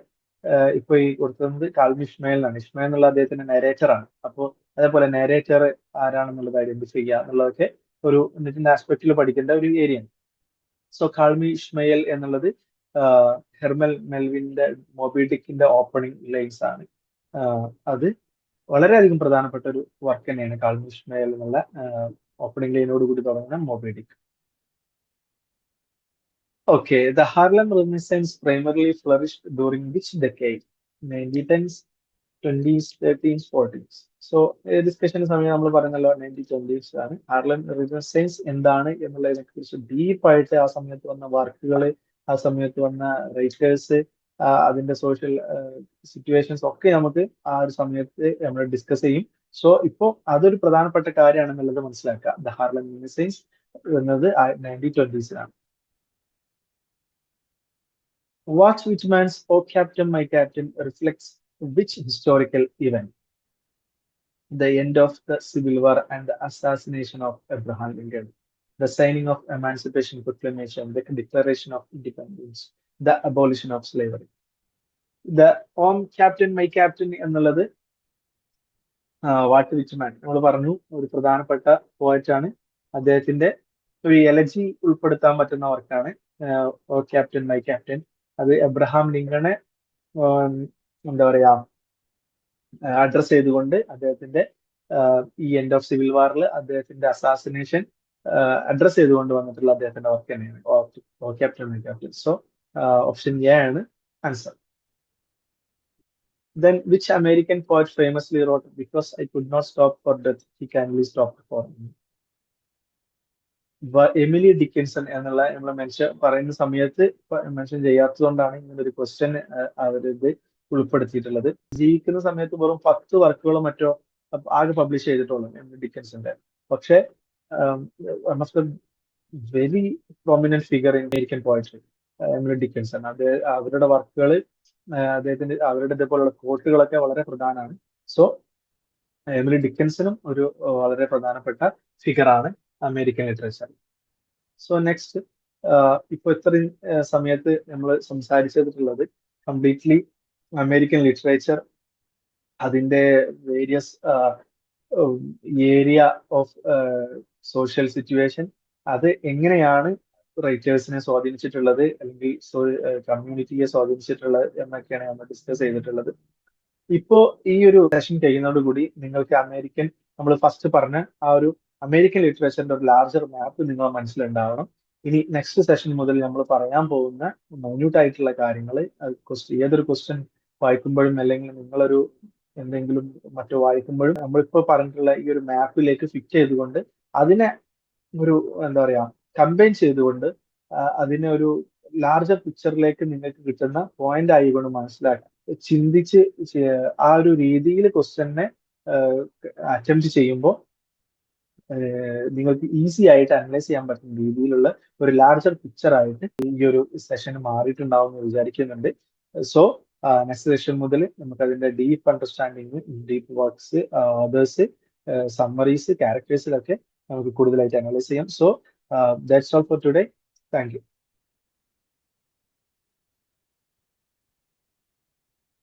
ഇപ്പൊ ഈ കൊടുക്കുന്നത് കാൾമി ഇഷ്മയിൽ എന്നാണ്. ഇഷ്മയിൽ എന്നുള്ള അദ്ദേഹത്തിന്റെ നരേറ്റർ ആണ്. അപ്പോൾ അതേപോലെ നരേറ്റർ ആരാണെന്നുള്ളത് ഐഡന്റിഫൈ ചെയ്യുക എന്നുള്ളതൊക്കെ ഒരു ഇതിന്റെ ആസ്പെക്റ്റിൽ പഠിക്കേണ്ട ഒരു ഏരിയ ആണ്. സോ കാൾമി ഇഷ്മയൽ എന്നുള്ളത് ഹെർമൽ മെൽവിന്റെ മോബിഡിക്കിന്റെ ഓപ്പണിംഗ് ലൈൻസ് ആണ്. അത് വളരെയധികം പ്രധാനപ്പെട്ട ഒരു വർക്ക് തന്നെയാണ് കാൾമി ഇഷ്മയൽ എന്നുള്ള ഓപ്പണിംഗ് ലൈനോട് കൂടി തുടങ്ങുന്ന Moby Dick. Okay, the Harlem Renaissance primarily flourished during which decade? 1910s, 20s, 13s, 14s. So ഡിസ്കഷന് സമയം നമ്മൾ പറഞ്ഞല്ലോ 1920s ആണ്. ഹാർലം റിനസൻസ് എന്താണ് എന്നുള്ളതിനെ കുറിച്ച് ഡീപ്പായിട്ട് ആ സമയത്ത് വന്ന വർക്കുകൾ, ആ സമയത്ത് വന്ന റൈറ്റേഴ്സ്, അതിന്റെ സോഷ്യൽ സിറ്റുവേഷൻസ് ഒക്കെ നമുക്ക് ആ ഒരു സമയത്ത് നമ്മൾ ഡിസ്കസ് ചെയ്യും. സോ ഇപ്പോ അതൊരു പ്രധാനപ്പെട്ട കാര്യമാണെന്നുള്ളത് മനസ്സിലാക്കുക. ദ ഹാർലം റിനസൻസ് എന്നത് 1920s. Watch Whitman's "O Captain, My Captain" reflects which historical event? The end of the Civil War and the assassination of Abraham Lincoln, the signing of Emancipation Proclamation, the Declaration of Independence, the abolition of slavery. The "On Captain, My Captain" എന്നുള്ളത് what വിച്ച്മാൻ നമ്മൾ പറഞ്ഞു ഒരു പ്രധാനപ്പെട്ട poet ആണ്. അദ്ദേഹത്തിന്റെ ഒരു elegy ഉൾപ്പെടുത്താൻ പറ്റുന്ന വർക്കാണ് "ഓ ക്യാപ്റ്റൻ മൈ ക്യാപ്റ്റൻ". അത് എബ്രഹാം ലിങ്കണെ എന്താ പറയാ അഡ്രസ് ചെയ്തുകൊണ്ട് അദ്ദേഹത്തിന്റെ ഈ എൻഡ് ഓഫ് സിവിൽ വാറിൽ അദ്ദേഹത്തിന്റെ അസാസിനേഷൻ അഡ്രസ് ചെയ്തുകൊണ്ട് വന്നിട്ടുള്ള അദ്ദേഹത്തിന്റെ വർക്ക് തന്നെയാണ് O captain my captain. So option A ആണ് answer. Then which American poet famously wrote, "Because I could not stop for death, he kindly stopped for me"? Emily Dickinson എന്നുള്ള നമ്മൾ പറയുന്ന സമയത്ത് mention ചെയ്യാത്തതുകൊണ്ടാണ് ഇങ്ങനെ ഒരു ക്വസ്റ്റ്യൻ അവരിത് ഉൾപ്പെടുത്തിയിട്ടുള്ളത്. ജീവിക്കുന്ന സമയത്ത് വെറും 10 വർക്കുകളോ മറ്റോ ആകെ പബ്ലിഷ് ചെയ്തിട്ടുള്ളൂ എമിലി ഡിക്കിൻസന്റെ. പക്ഷെ one of the very prominent figure in American poetry Emily Dickinson. അത് അവരുടെ വർക്കുകൾ അദ്ദേഹത്തിന്റെ അവരുടെ ഇതേപോലുള്ള കോട്ടുകളൊക്കെ വളരെ പ്രധാനമാണ്. സോ എമിലി ഡിക്കിൻസണും ഒരു വളരെ പ്രധാനപ്പെട്ട ഫിഗറാണ് അമേരിക്കൻ ലിറ്ററേച്ചർ. സോ നെക്സ്റ്റ്, ഇപ്പൊ ഇത്രയും സമയത്ത് നമ്മൾ സംസാരിച്ചിട്ടുള്ളത് കംപ്ലീറ്റ്ലി അമേരിക്കൻ ലിറ്ററേച്ചർ, അതിന്റെ various area of social situation, അത് എങ്ങനെയാണ് റൈറ്റേഴ്സിനെ സ്വാധീനിച്ചിട്ടുള്ളത് അല്ലെങ്കിൽ കമ്മ്യൂണിറ്റിയെ സ്വാധീനിച്ചിട്ടുള്ളത് എന്നൊക്കെയാണ് നമ്മൾ ഡിസ്കസ് ചെയ്തിട്ടുള്ളത്. ഇപ്പോ ഈ ഒരു സെഷൻ കഴിയുന്നതോടുകൂടി നിങ്ങൾക്ക് നമ്മൾ ഫസ്റ്റ് പറഞ്ഞ ആ ഒരു അമേരിക്കൻ ലിറ്ററേച്ചറിന്റെ ഒരു ലാർജർ മാപ്പ് നിങ്ങളെ മനസ്സിലുണ്ടാവണം. ഇനി നെക്സ്റ്റ് സെഷൻ മുതൽ നമ്മൾ പറയാൻ പോകുന്ന മൈന്യൂട്ട് ആയിട്ടുള്ള കാര്യങ്ങൾ, ഏതൊരു ക്വസ്റ്റ്യൻ വായിക്കുമ്പോഴും അല്ലെങ്കിൽ നിങ്ങളൊരു എന്തെങ്കിലും മറ്റോ വായിക്കുമ്പോഴും നമ്മളിപ്പോ പറഞ്ഞിട്ടുള്ള ഈ ഒരു മാപ്പിലേക്ക് ഫിറ്റ് ചെയ്തുകൊണ്ട് അതിനെ ഒരു എന്താ പറയാ കമ്പൈൻ ചെയ്തുകൊണ്ട് അതിനെ ഒരു ലാർജർ പിക്ചറിലേക്ക് നിങ്ങൾക്ക് കിട്ടുന്ന പോയിന്റ് ആയിക്കൊണ്ട് മനസ്സിലാക്കാം, ചിന്തിച്ച് ആ ഒരു രീതിയിൽ ക്വസ്റ്റ്യനെ അറ്റംപ്റ്റ് ചെയ്യുമ്പോൾ നിങ്ങൾക്ക് ഈസി ആയിട്ട് അനലൈസ് ചെയ്യാൻ പറ്റുന്ന രീതിയിലുള്ള ഒരു ലാർജർ പിക്ചർ ആയിട്ട് ഈ ഒരു സെഷൻ മാറിയിട്ടുണ്ടാവും എന്ന് വിചാരിക്കുന്നുണ്ട്. സോ നെക്സ്റ്റ് സെഷൻ മുതൽ നമുക്ക് അതിന്റെ deep understanding, deep works, authors, summaries, ക്യാരക്ടേഴ്സിലൊക്കെ നമുക്ക് കൂടുതലായിട്ട് അനലൈസ് ചെയ്യാം. So that's all for today. Thank U.